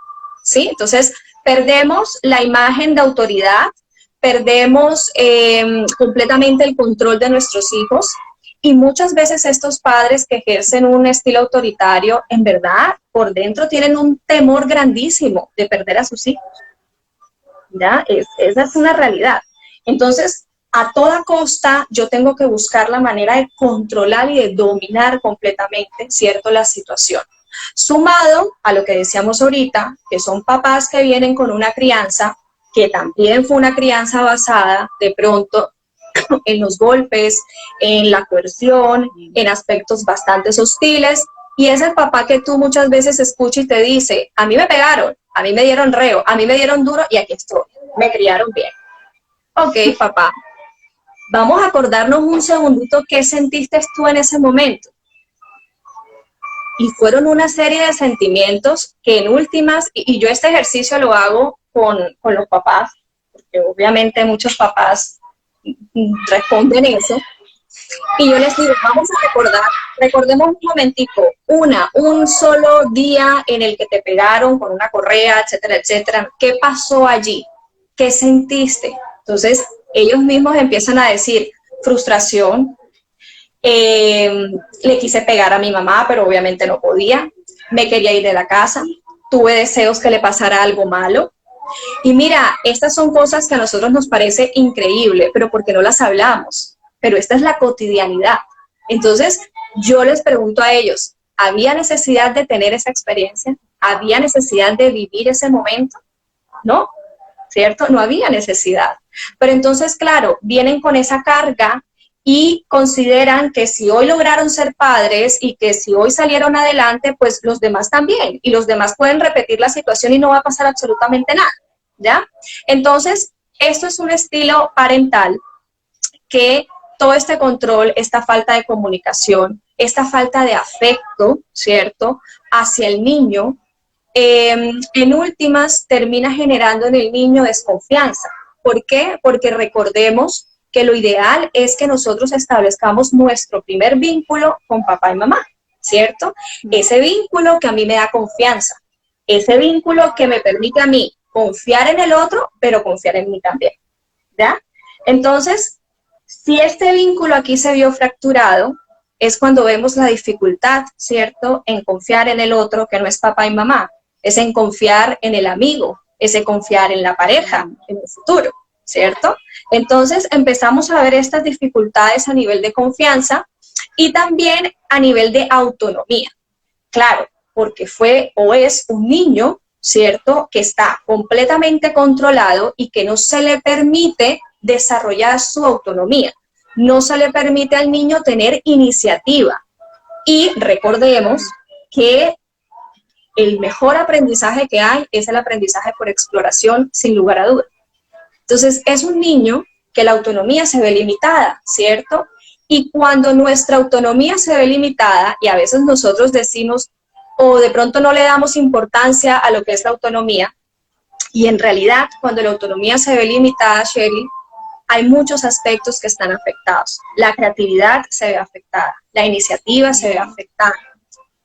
¿sí? Entonces perdemos la imagen de autoridad, perdemos completamente el control de nuestros hijos y muchas veces estos padres que ejercen un estilo autoritario, en verdad, por dentro tienen un temor grandísimo de perder a sus hijos. ¿Ya? Esa es una realidad. Entonces, a toda costa, yo tengo que buscar la manera de controlar y de dominar completamente, ¿cierto?, la situación. Sumado a lo que decíamos ahorita, que son papás que vienen con una crianza, que también fue una crianza basada de pronto en los golpes, en la coerción, en aspectos bastante hostiles, y es el papá que tú muchas veces escuchas y te dice, a mí me pegaron, a mí me dieron reo, a mí me dieron duro y aquí estoy, me criaron bien. Ok, papá, vamos a acordarnos un segundito qué sentiste tú en ese momento. Y fueron una serie de sentimientos que en últimas, y yo este ejercicio lo hago con los papás, porque obviamente muchos papás responden eso, y yo les digo, vamos a recordemos un momentico, un solo día en el que te pegaron con una correa, etcétera, etcétera, ¿qué pasó allí? ¿Qué sentiste? Entonces, ellos mismos empiezan a decir frustración, le quise pegar a mi mamá, pero obviamente no podía, me quería ir de la casa, tuve deseos que le pasara algo malo. Y mira, estas son cosas que a nosotros nos parece increíble, pero porque no las hablamos. Pero esta es la cotidianidad. Entonces, yo les pregunto a ellos, ¿había necesidad de tener esa experiencia? ¿Había necesidad de vivir ese momento? ¿No? ¿cierto? No había necesidad. Pero entonces, claro, vienen con esa carga y consideran que si hoy lograron ser padres y que si hoy salieron adelante, pues los demás también, y los demás pueden repetir la situación y no va a pasar absolutamente nada, ¿ya? Entonces, esto es un estilo parental que todo este control, esta falta de comunicación, esta falta de afecto, ¿cierto?, hacia el niño, en últimas termina generando en el niño desconfianza. ¿Por qué? Porque recordemos que lo ideal es que nosotros establezcamos nuestro primer vínculo con papá y mamá, ¿cierto? Ese vínculo que a mí me da confianza, ese vínculo que me permite a mí confiar en el otro, pero confiar en mí también, ¿ya? Entonces, si este vínculo aquí se vio fracturado, es cuando vemos la dificultad, ¿cierto?, en confiar en el otro que no es papá y mamá, es en confiar en el amigo, es en confiar en la pareja, en el futuro, ¿cierto? Entonces empezamos a ver estas dificultades a nivel de confianza y también a nivel de autonomía. Claro, porque fue o es un niño, ¿cierto?, que está completamente controlado y que no se le permite desarrollar su autonomía. No se le permite al niño tener iniciativa. Y recordemos que el mejor aprendizaje que hay es el aprendizaje por exploración, sin lugar a dudas. Entonces, es un niño que la autonomía se ve limitada, ¿cierto? Y cuando nuestra autonomía se ve limitada, y a veces nosotros decimos, o de pronto no le damos importancia a lo que es la autonomía, y en realidad, cuando la autonomía se ve limitada, Sherry, hay muchos aspectos que están afectados. La creatividad se ve afectada, la iniciativa se ve afectada,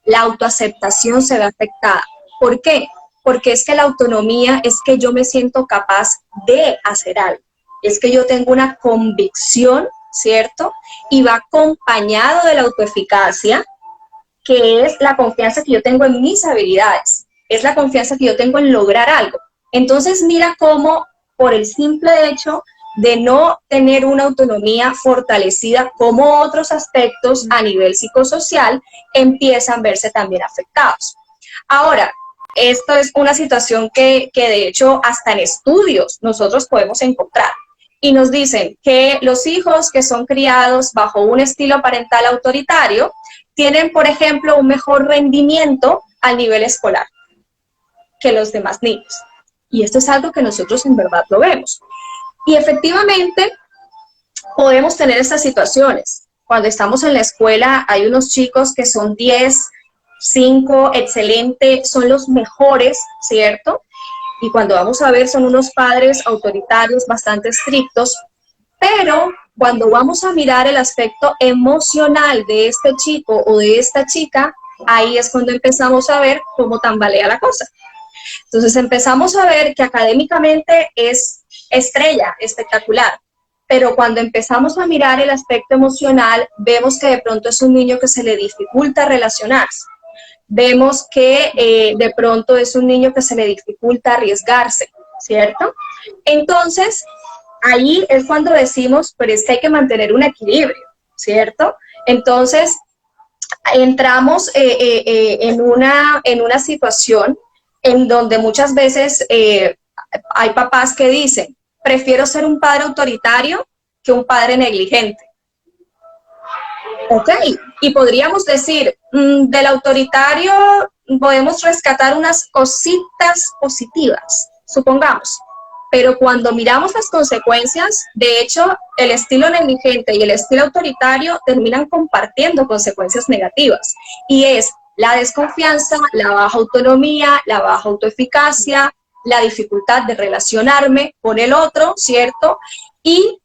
la autoaceptación se ve afectada. ¿Por qué? Porque es que la autonomía es que yo me siento capaz de hacer algo, es que yo tengo una convicción, ¿cierto? Y va acompañado de la autoeficacia, que es la confianza que yo tengo en mis habilidades, es la confianza que yo tengo en lograr algo. Entonces mira cómo por el simple hecho de no tener una autonomía fortalecida, como otros aspectos a nivel psicosocial empiezan a verse también afectados. Ahora, esto es una situación que de hecho hasta en estudios nosotros podemos encontrar. Y nos dicen que los hijos que son criados bajo un estilo parental autoritario tienen, por ejemplo, un mejor rendimiento a nivel escolar que los demás niños. Y esto es algo que nosotros en verdad lo vemos. Y efectivamente podemos tener estas situaciones. Cuando estamos en la escuela hay unos chicos que son 10, 5, excelente, son los mejores, ¿cierto? Y cuando vamos a ver son unos padres autoritarios, bastante estrictos, pero cuando vamos a mirar el aspecto emocional de este chico o de esta chica, ahí es cuando empezamos a ver cómo tambalea la cosa. Entonces empezamos a ver que académicamente es estrella, espectacular, pero cuando empezamos a mirar el aspecto emocional, vemos que de pronto es un niño que se le dificulta relacionarse. Vemos que de pronto es un niño que se le dificulta arriesgarse, ¿cierto? Entonces, ahí es cuando decimos, pero es que hay que mantener un equilibrio, ¿cierto? Entonces, entramos en una situación en donde muchas veces hay papás que dicen, prefiero ser un padre autoritario que un padre negligente. Ok, y podríamos decir, del autoritario podemos rescatar unas cositas positivas, supongamos, pero cuando miramos las consecuencias, de hecho, el estilo negligente y el estilo autoritario terminan compartiendo consecuencias negativas, y es la desconfianza, la baja autonomía, la baja autoeficacia, la dificultad de relacionarme con el otro, ¿cierto? Y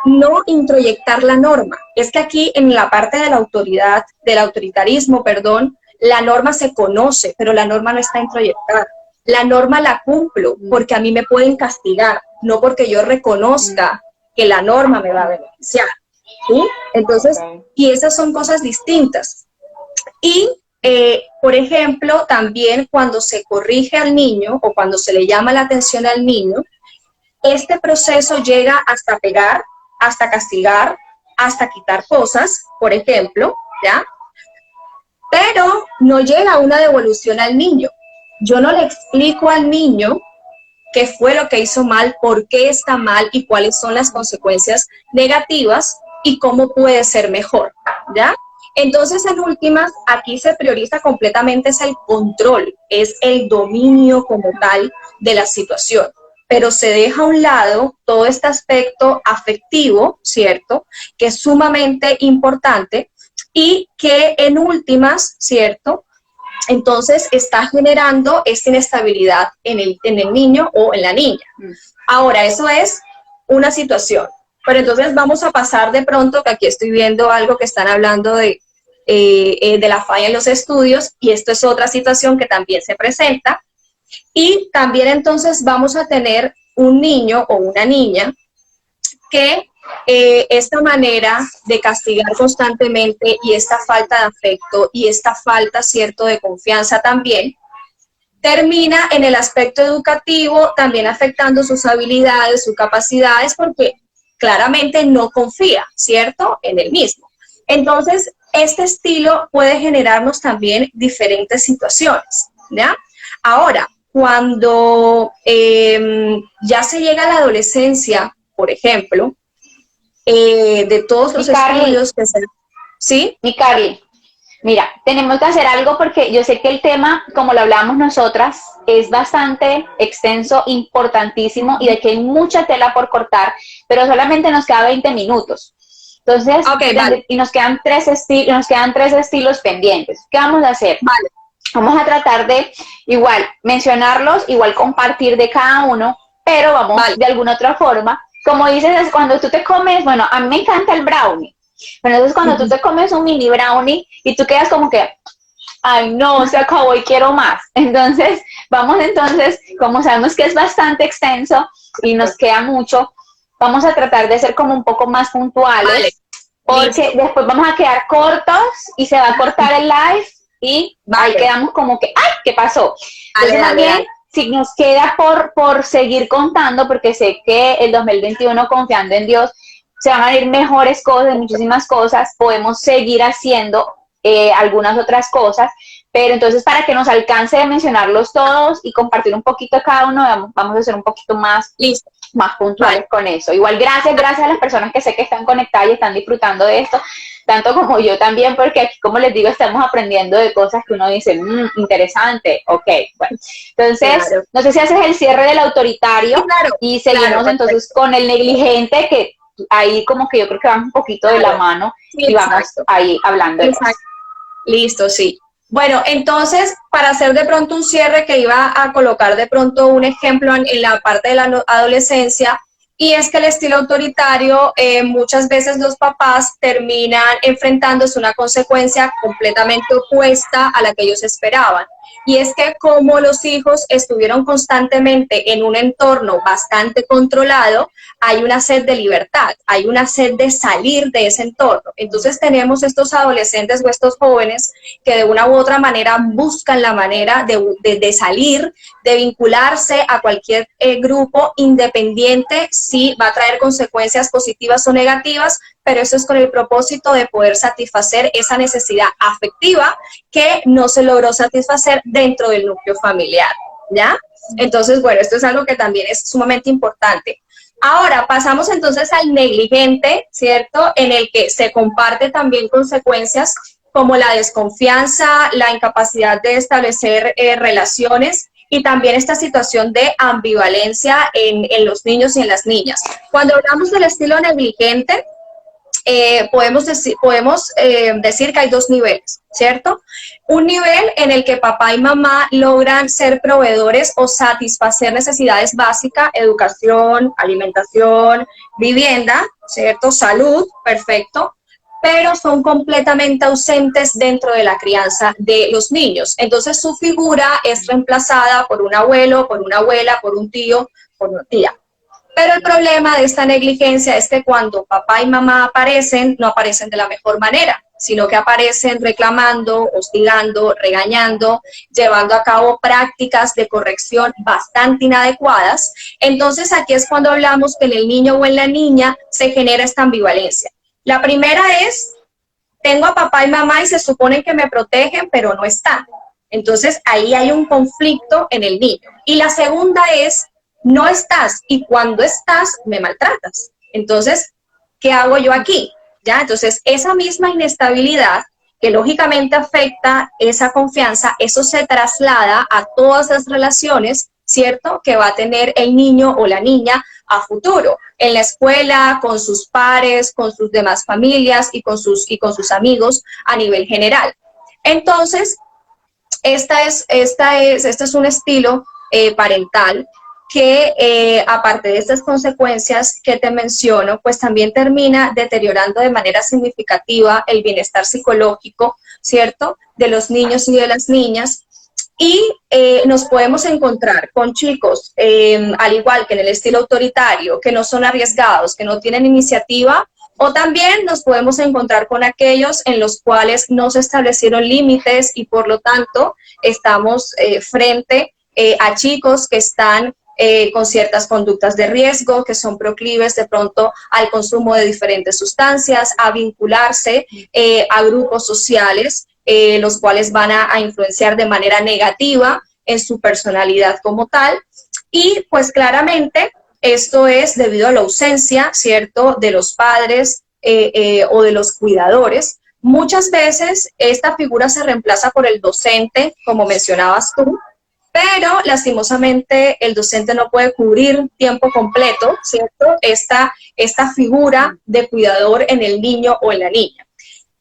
no introyectar la norma. Es que aquí en la parte de la autoridad, del autoritarismo, perdón, la norma se conoce, pero la norma no está introyectada. La norma la cumplo porque a mí me pueden castigar, no porque yo reconozca que la norma me va a beneficiar, ¿sí? Entonces, y esas son cosas distintas. Y, por ejemplo, también cuando se corrige al niño o cuando se le llama la atención al niño, este proceso llega hasta pegar, hasta castigar, hasta quitar cosas, por ejemplo, ¿ya? Pero no llega una devolución al niño. Yo no le explico al niño qué fue lo que hizo mal, por qué está mal y cuáles son las consecuencias negativas y cómo puede ser mejor, ¿ya? Entonces, en últimas, aquí se prioriza completamente es el control, es el dominio como tal de la situación, pero se deja a un lado todo este aspecto afectivo, ¿cierto?, que es sumamente importante y que en últimas, ¿cierto?, entonces está generando esta inestabilidad en el niño o en la niña. Ahora, eso es una situación, pero entonces vamos a pasar de pronto, que aquí estoy viendo algo que están hablando de la falla en los estudios, y esto es otra situación que también se presenta, y también entonces vamos a tener un niño o una niña que esta manera de castigar constantemente y esta falta de afecto y esta falta, cierto, de confianza también, termina en el aspecto educativo también afectando sus habilidades, sus capacidades, porque claramente no confía, ¿cierto?, en él mismo. Entonces, este estilo puede generarnos también diferentes situaciones, ¿ya? Ahora, cuando ya se llega a la adolescencia, por ejemplo, de todos los estudios que se... ¿Sí? Mi Carly, mira, tenemos que hacer algo porque yo sé que el tema, como lo hablamos nosotras, es bastante extenso, importantísimo y de que hay mucha tela por cortar, pero solamente nos queda 20 minutos. Entonces, okay, vale. Y nos quedan tres estilos pendientes. ¿Qué vamos a hacer? Vale. Vamos a tratar de igual mencionarlos, igual compartir de cada uno, pero vamos de alguna otra forma. Como dices, es cuando tú te comes, bueno, a mí me encanta el brownie, pero entonces cuando tú te comes un mini brownie y tú quedas como que, ay no, se acabó y quiero más. Entonces, como sabemos que es bastante extenso y nos queda mucho, vamos a tratar de ser como un poco más puntuales, porque después vamos a quedar cortos y se va a cortar el live y ahí quedamos como que, ¡ay! ¿Qué pasó? Entonces también, si nos queda por seguir contando, porque sé que el 2021, confiando en Dios, se van a ir mejores cosas, muchísimas cosas, podemos seguir haciendo algunas otras cosas, pero entonces para que nos alcance de mencionarlos todos y compartir un poquito de cada uno, vamos a ser un poquito más puntuales con eso. Igual gracias a las personas que sé que están conectadas y están disfrutando de esto, tanto como yo también, porque aquí, como les digo, estamos aprendiendo de cosas que uno dice, interesante, ok, bueno. Entonces, no sé si haces el cierre del autoritario y seguimos entonces con el negligente, que ahí como que yo creo que van un poquito de la mano y vamos ahí hablando de eso. Listo, sí. Bueno, entonces, para hacer de pronto un cierre, que iba a colocar de pronto un ejemplo en la parte de la adolescencia, y es que el estilo autoritario, muchas veces los papás terminan enfrentándose a una consecuencia completamente opuesta a la que ellos esperaban. Y es que como los hijos estuvieron constantemente en un entorno bastante controlado, hay una sed de libertad, hay una sed de salir de ese entorno. Entonces tenemos estos adolescentes o estos jóvenes que de una u otra manera buscan la manera de salir, de vincularse a cualquier grupo, independiente si va a traer consecuencias positivas o negativas, pero eso es con el propósito de poder satisfacer esa necesidad afectiva que no se logró satisfacer dentro del núcleo familiar, ¿ya? Entonces, bueno, esto es algo que también es sumamente importante. Ahora, pasamos entonces al negligente, ¿cierto? En el que se comparte también consecuencias como la desconfianza, la incapacidad de establecer relaciones y también esta situación de ambivalencia en los niños y en las niñas. Cuando hablamos del estilo negligente, podemos decir que hay dos niveles, ¿cierto? Un nivel en el que papá y mamá logran ser proveedores o satisfacer necesidades básicas, educación, alimentación, vivienda, ¿cierto? Salud, perfecto, pero son completamente ausentes dentro de la crianza de los niños. Entonces su figura es reemplazada por un abuelo, por una abuela, por un tío, por una tía. Pero el problema de esta negligencia es que cuando papá y mamá aparecen, no aparecen de la mejor manera, sino que aparecen reclamando, hostigando, regañando, llevando a cabo prácticas de corrección bastante inadecuadas. Entonces aquí es cuando hablamos que en el niño o en la niña se genera esta ambivalencia. La primera es, tengo a papá y mamá y se supone que me protegen, pero no están. Entonces ahí hay un conflicto en el niño. Y la segunda es, no estás y cuando estás me maltratas. Entonces, ¿qué hago yo aquí? ¿Ya? Entonces, esa misma inestabilidad que lógicamente afecta esa confianza, eso se traslada a todas las relaciones, ¿cierto?, que va a tener el niño o la niña a futuro, en la escuela, con sus pares, con sus demás familias y con sus amigos a nivel general. Entonces, este es un estilo parental que aparte de estas consecuencias que te menciono, pues también termina deteriorando de manera significativa el bienestar psicológico, ¿cierto?, de los niños y de las niñas. Y nos podemos encontrar con chicos, al igual que en el estilo autoritario, que no son arriesgados, que no tienen iniciativa, o también nos podemos encontrar con aquellos en los cuales no se establecieron límites y por lo tanto estamos frente a chicos que están con ciertas conductas de riesgo, que son proclives de pronto al consumo de diferentes sustancias, a vincularse a grupos sociales, los cuales van a influenciar de manera negativa en su personalidad como tal. Y pues claramente esto es debido a la ausencia, ¿cierto?, de los padres o de los cuidadores. Muchas veces esta figura se reemplaza por el docente, como mencionabas tú, pero lastimosamente el docente no puede cubrir tiempo completo, ¿cierto?, esta figura de cuidador en el niño o en la niña.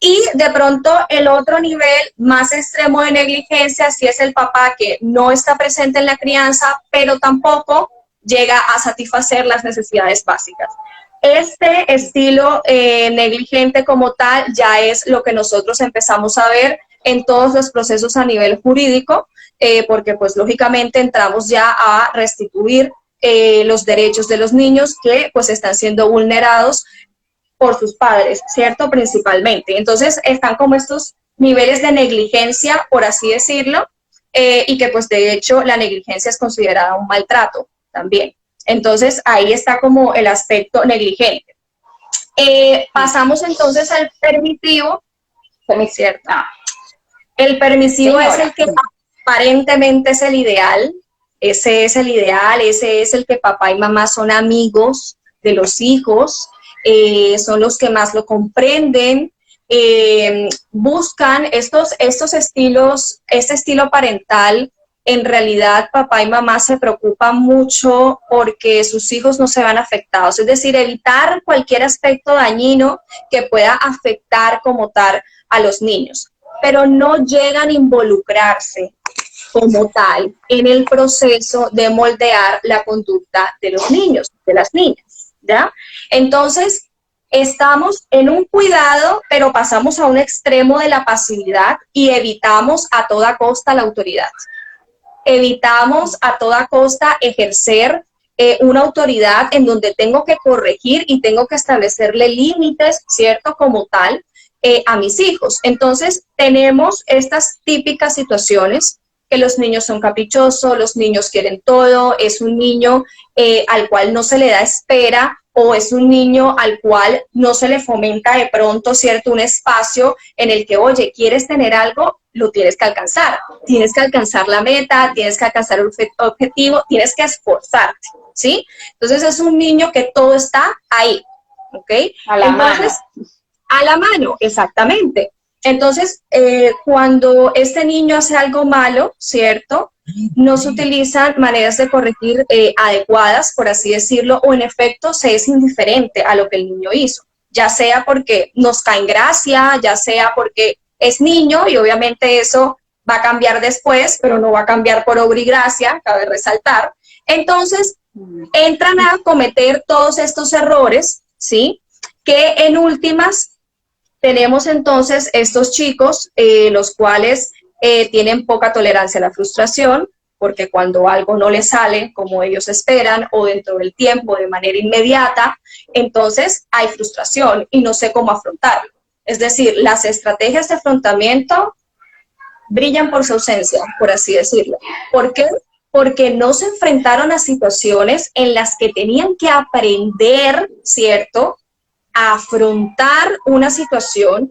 Y de pronto el otro nivel más extremo de negligencia sí es el papá que no está presente en la crianza, pero tampoco llega a satisfacer las necesidades básicas. Este estilo negligente como tal ya es lo que nosotros empezamos a ver en todos los procesos a nivel jurídico, porque pues lógicamente entramos ya a restituir los derechos de los niños que pues están siendo vulnerados por sus padres, ¿cierto? Principalmente. Entonces están como estos niveles de negligencia, por así decirlo, y que pues de hecho la negligencia es considerada un maltrato también. Entonces ahí está como el aspecto negligente. Pasamos entonces al permisivo, ¿cierto? El permisivo es el que aparentemente es el ideal, ese es el ideal, ese es el que papá y mamá son amigos de los hijos, son los que más lo comprenden, buscan estos estilos, este estilo parental. En realidad, papá y mamá se preocupan mucho porque sus hijos no se van afectados, es decir, evitar cualquier aspecto dañino que pueda afectar como tal a los niños, pero no llegan a involucrarse como tal en el proceso de moldear la conducta de los niños, de las niñas, ¿ya? Entonces, estamos en un cuidado, pero pasamos a un extremo de la pasividad y evitamos a toda costa la autoridad. Evitamos a toda costa ejercer una autoridad en donde tengo que corregir y tengo que establecerle límites, ¿cierto?, como tal, a mis hijos. Entonces, tenemos estas típicas situaciones que los niños son caprichosos, los niños quieren todo, es un niño al cual no se le da espera, o es un niño al cual no se le fomenta de pronto, ¿cierto?, un espacio en el que, oye, ¿quieres tener algo? Lo tienes que alcanzar la meta, tienes que alcanzar el objetivo, tienes que esforzarte, ¿sí? Entonces es un niño que todo está ahí, ¿ok? A la mano. A la mano, exactamente. Entonces, cuando este niño hace algo malo, ¿cierto?, no se utilizan maneras de corregir adecuadas, por así decirlo, o en efecto se es indiferente a lo que el niño hizo, ya sea porque nos cae en gracia, ya sea porque es niño y obviamente eso va a cambiar después, pero no va a cambiar por obra y gracia, cabe resaltar. Entonces, entran a cometer todos estos errores, ¿sí?, que en últimas tenemos entonces estos chicos, los cuales tienen poca tolerancia a la frustración, porque cuando algo no les sale como ellos esperan o dentro del tiempo de manera inmediata, entonces hay frustración y no sé cómo afrontarlo. Es decir, las estrategias de afrontamiento brillan por su ausencia, por así decirlo. ¿Por qué? Porque no se enfrentaron a situaciones en las que tenían que aprender, ¿cierto?, a afrontar una situación,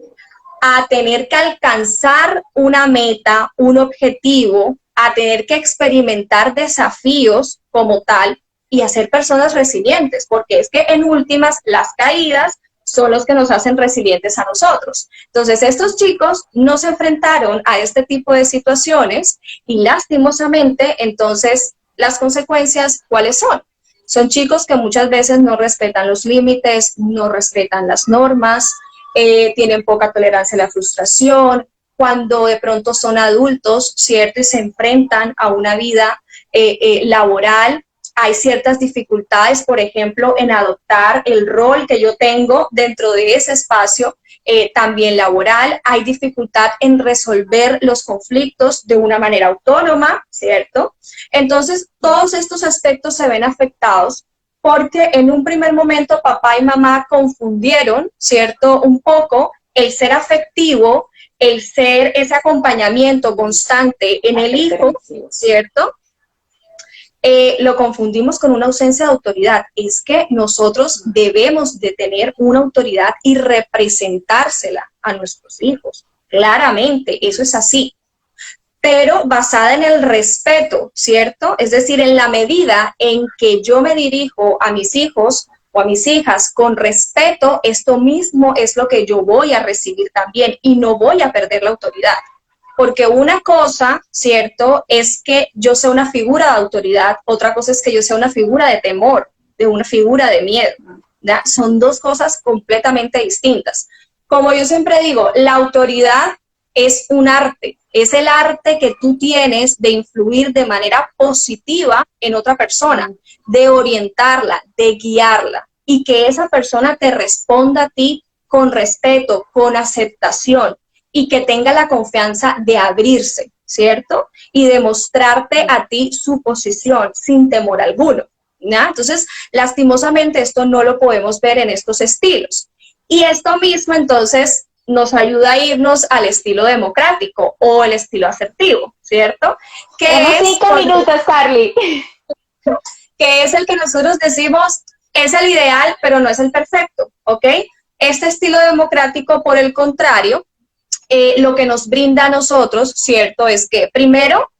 a tener que alcanzar una meta, un objetivo, a tener que experimentar desafíos como tal, y a ser personas resilientes, porque es que en últimas las caídas son los que nos hacen resilientes a nosotros. Entonces, estos chicos no se enfrentaron a este tipo de situaciones y lastimosamente, entonces, las consecuencias, ¿cuáles son? Son chicos que muchas veces no respetan los límites, no respetan las normas, tienen poca tolerancia a la frustración, cuando de pronto son adultos, ¿cierto? Y se enfrentan a una vida laboral, hay ciertas dificultades, por ejemplo, en adoptar el rol que yo tengo dentro de ese espacio, también laboral, hay dificultad en resolver los conflictos de una manera autónoma, ¿cierto? Entonces, todos estos aspectos se ven afectados porque en un primer momento papá y mamá confundieron, ¿cierto? Un poco el ser afectivo, el ser ese acompañamiento constante en el hijo, ¿cierto? Lo confundimos con una ausencia de autoridad. Es que nosotros debemos de tener una autoridad y representársela a nuestros hijos. Claramente, eso es así. Pero basada en el respeto, ¿cierto? Es decir, en la medida en que yo me dirijo a mis hijos o a mis hijas con respeto, esto mismo es lo que yo voy a recibir también y no voy a perder la autoridad. Porque una cosa, ¿cierto?, es que yo sea una figura de autoridad, otra cosa es que yo sea una figura de temor, de una figura de miedo, ¿ya? Son dos cosas completamente distintas. Como yo siempre digo, la autoridad es un arte, es el arte que tú tienes de influir de manera positiva en otra persona, de orientarla, de guiarla, y que esa persona te responda a ti con respeto, con aceptación, y que tenga la confianza de abrirse, ¿cierto? Y de mostrarte a ti su posición sin temor alguno, ¿ya? Entonces, lastimosamente, esto no lo podemos ver en estos estilos. Y esto mismo, entonces, nos ayuda a irnos al estilo democrático o el estilo asertivo, ¿cierto? Tenemos 5 minutos, Carly. Que es el que nosotros decimos es el ideal, pero no es el perfecto, ¿ok? Este estilo democrático, por el contrario, lo que nos brinda a nosotros, ¿cierto? Es que primero,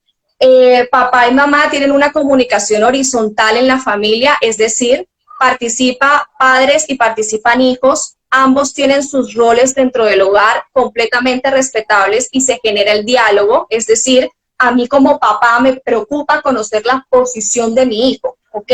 papá y mamá tienen una comunicación horizontal en la familia, es decir, participa padres y participan hijos, ambos tienen sus roles dentro del hogar completamente respetables y se genera el diálogo, es decir, a mí como papá me preocupa conocer la posición de mi hijo, ¿ok?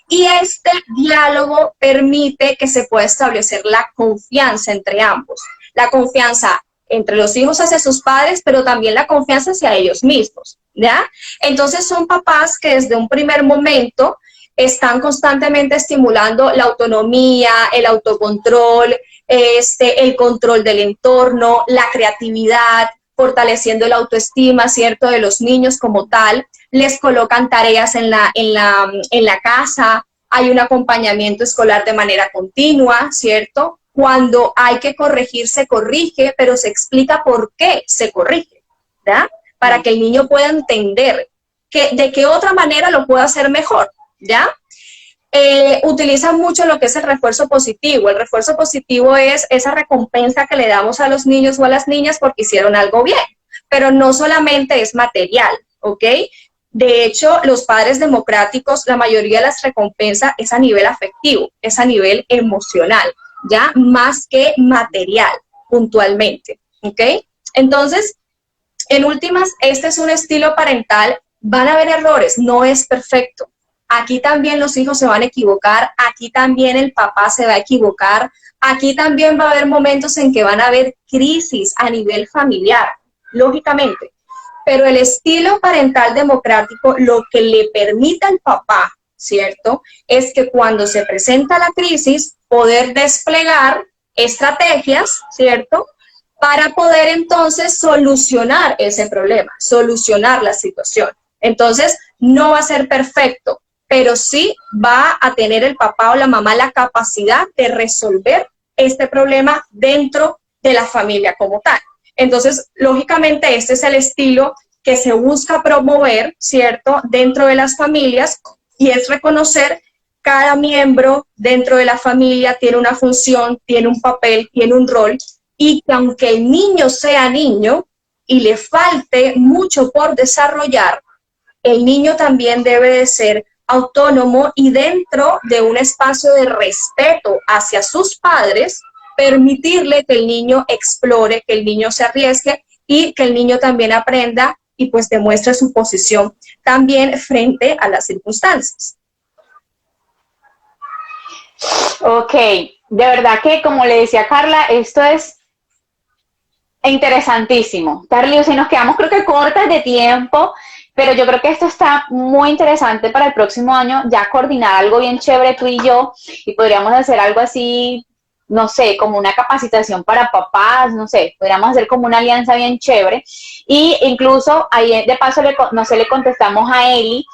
Y este diálogo permite que se pueda establecer la confianza entre ambos, la confianza entre los hijos hacia sus padres, pero también la confianza hacia ellos mismos, ¿ya? Entonces son papás que desde un primer momento están constantemente estimulando la autonomía, el autocontrol, el control del entorno, la creatividad, fortaleciendo la autoestima, ¿cierto?, de los niños como tal, les colocan tareas en la casa, hay un acompañamiento escolar de manera continua, ¿cierto? Cuando hay que corregir, se corrige, pero se explica por qué se corrige, ¿verdad? Para que el niño pueda entender de qué otra manera lo puede hacer mejor, ¿ya? Utilizan mucho lo que es el refuerzo positivo. El refuerzo positivo es esa recompensa que le damos a los niños o a las niñas porque hicieron algo bien, pero no solamente es material, ¿ok? De hecho, los padres democráticos, la mayoría de las recompensas es a nivel afectivo, es a nivel emocional, ¿ya? Más que material, puntualmente, ¿ok? Entonces, en últimas, este es un estilo parental, van a haber errores, no es perfecto. Aquí también los hijos se van a equivocar, aquí también el papá se va a equivocar, aquí también va a haber momentos en que van a haber crisis a nivel familiar, lógicamente. Pero el estilo parental democrático lo que le permite al papá, ¿cierto?, es que cuando se presenta la crisis, poder desplegar estrategias, ¿cierto?, para poder entonces solucionar ese problema, solucionar la situación. Entonces, no va a ser perfecto, pero sí va a tener el papá o la mamá la capacidad de resolver este problema dentro de la familia como tal. Entonces, lógicamente, este es el estilo que se busca promover, ¿cierto?, dentro de las familias, y es reconocer cada miembro dentro de la familia tiene una función, tiene un papel, tiene un rol, y que aunque el niño sea niño y le falte mucho por desarrollar, el niño también debe de ser autónomo y dentro de un espacio de respeto hacia sus padres, permitirle que el niño explore, que el niño se arriesgue y que el niño también aprenda y pues demuestre su posición también frente a las circunstancias. Ok, de verdad que como le decía Carla, esto es interesantísimo. Carly, si nos quedamos creo que cortas de tiempo, pero yo creo que esto está muy interesante para el próximo año, ya coordinar algo bien chévere tú y yo, y podríamos hacer algo así, no sé, como una capacitación para papás, no sé, podríamos hacer como una alianza bien chévere, y incluso ahí de paso no sé, le contestamos a Eli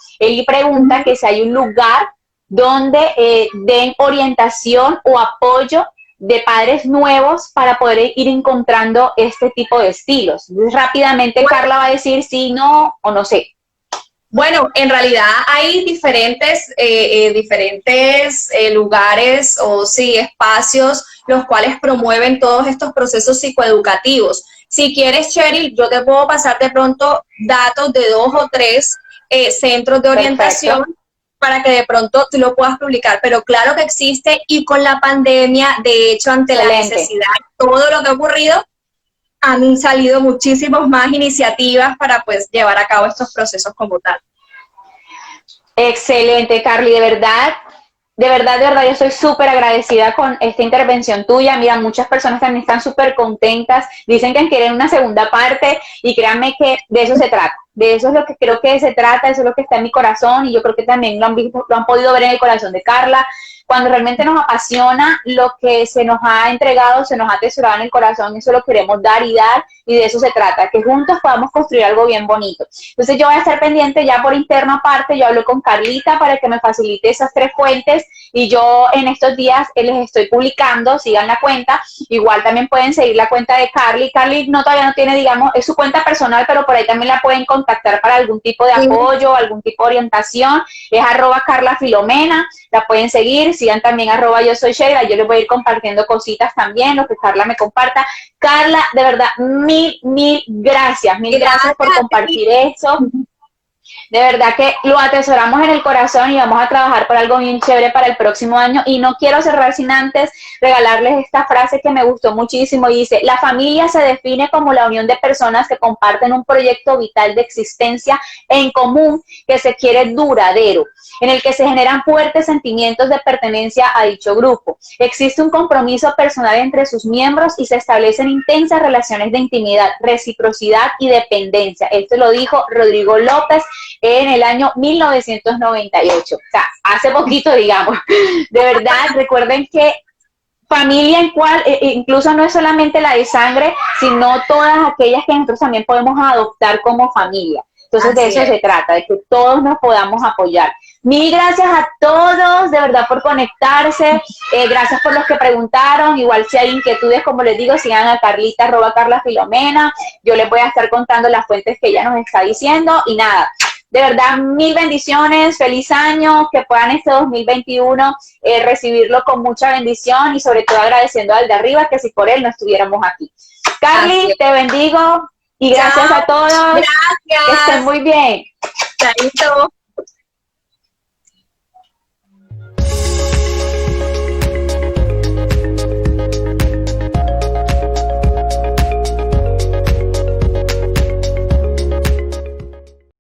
pregunta que si hay un lugar donde den orientación o apoyo de padres nuevos para poder ir encontrando este tipo de estilos. Entonces, rápidamente Carla va a decir sí, no o no sé. Bueno, en realidad hay diferentes lugares o sí, espacios los cuales promueven todos estos procesos psicoeducativos. Si quieres, Cheryl, yo te puedo pasar de pronto datos de 2 o 3 centros de orientación. Perfecto. Para que de pronto tú lo puedas publicar, pero claro que existe y con la pandemia, de hecho, ante la necesidad, todo lo que ha ocurrido, han salido muchísimas más iniciativas para pues llevar a cabo estos procesos como tal. Excelente, Carly, de verdad, yo estoy súper agradecida con esta intervención tuya. Mira, muchas personas también están súper contentas, dicen que quieren una segunda parte y créanme que de eso se trata. De eso es lo que creo que se trata, eso es lo que está en mi corazón y yo creo que también lo han podido ver en el corazón de Carla. Cuando realmente nos apasiona lo que se nos ha entregado, se nos ha atesorado en el corazón, eso lo queremos dar y de eso se trata, que juntos podamos construir algo bien bonito. Entonces yo voy a estar pendiente ya por interno aparte, yo hablo con Carlita para que me facilite esas 3 fuentes y yo en estos días les estoy publicando, sigan la cuenta, igual también pueden seguir la cuenta de Carly. Carly todavía no tiene, digamos, es su cuenta personal, pero por ahí también la pueden contactar para algún tipo de apoyo, algún tipo de orientación, es @carlafilomena, la pueden seguir, sigan también @yo soy Sheila, yo les voy a ir compartiendo cositas también, lo que Carla me comparta. Carla, de verdad, mil gracias por compartir eso. De verdad que lo atesoramos en el corazón y vamos a trabajar por algo bien chévere para el próximo año. Y no quiero cerrar sin antes regalarles esta frase que me gustó muchísimo y dice: la familia se define como la unión de personas que comparten un proyecto vital de existencia en común que se quiere duradero, en el que se generan fuertes sentimientos de pertenencia a dicho grupo. Existe un compromiso personal entre sus miembros y se establecen intensas relaciones de intimidad, reciprocidad y dependencia. Esto lo dijo Rodrigo López en el año 1998, o sea, hace poquito, digamos. De verdad, recuerden que familia en cual, incluso no es solamente la de sangre, sino todas aquellas que nosotros también podemos adoptar como familia. Entonces de eso se trata, de que todos nos podamos apoyar. Mil gracias a todos, de verdad, por conectarse. Gracias por los que preguntaron. Igual si hay inquietudes, como les digo, sigan a Carlita, @carlafilomena. Yo les voy a estar contando las fuentes que ella nos está diciendo. Y nada, de verdad, mil bendiciones, feliz año, que puedan este 2021 recibirlo con mucha bendición y sobre todo agradeciendo al de arriba, que si por él no estuviéramos aquí. Carly, te bendigo y gracias a todos. Gracias. Que estén muy bien. Chaito.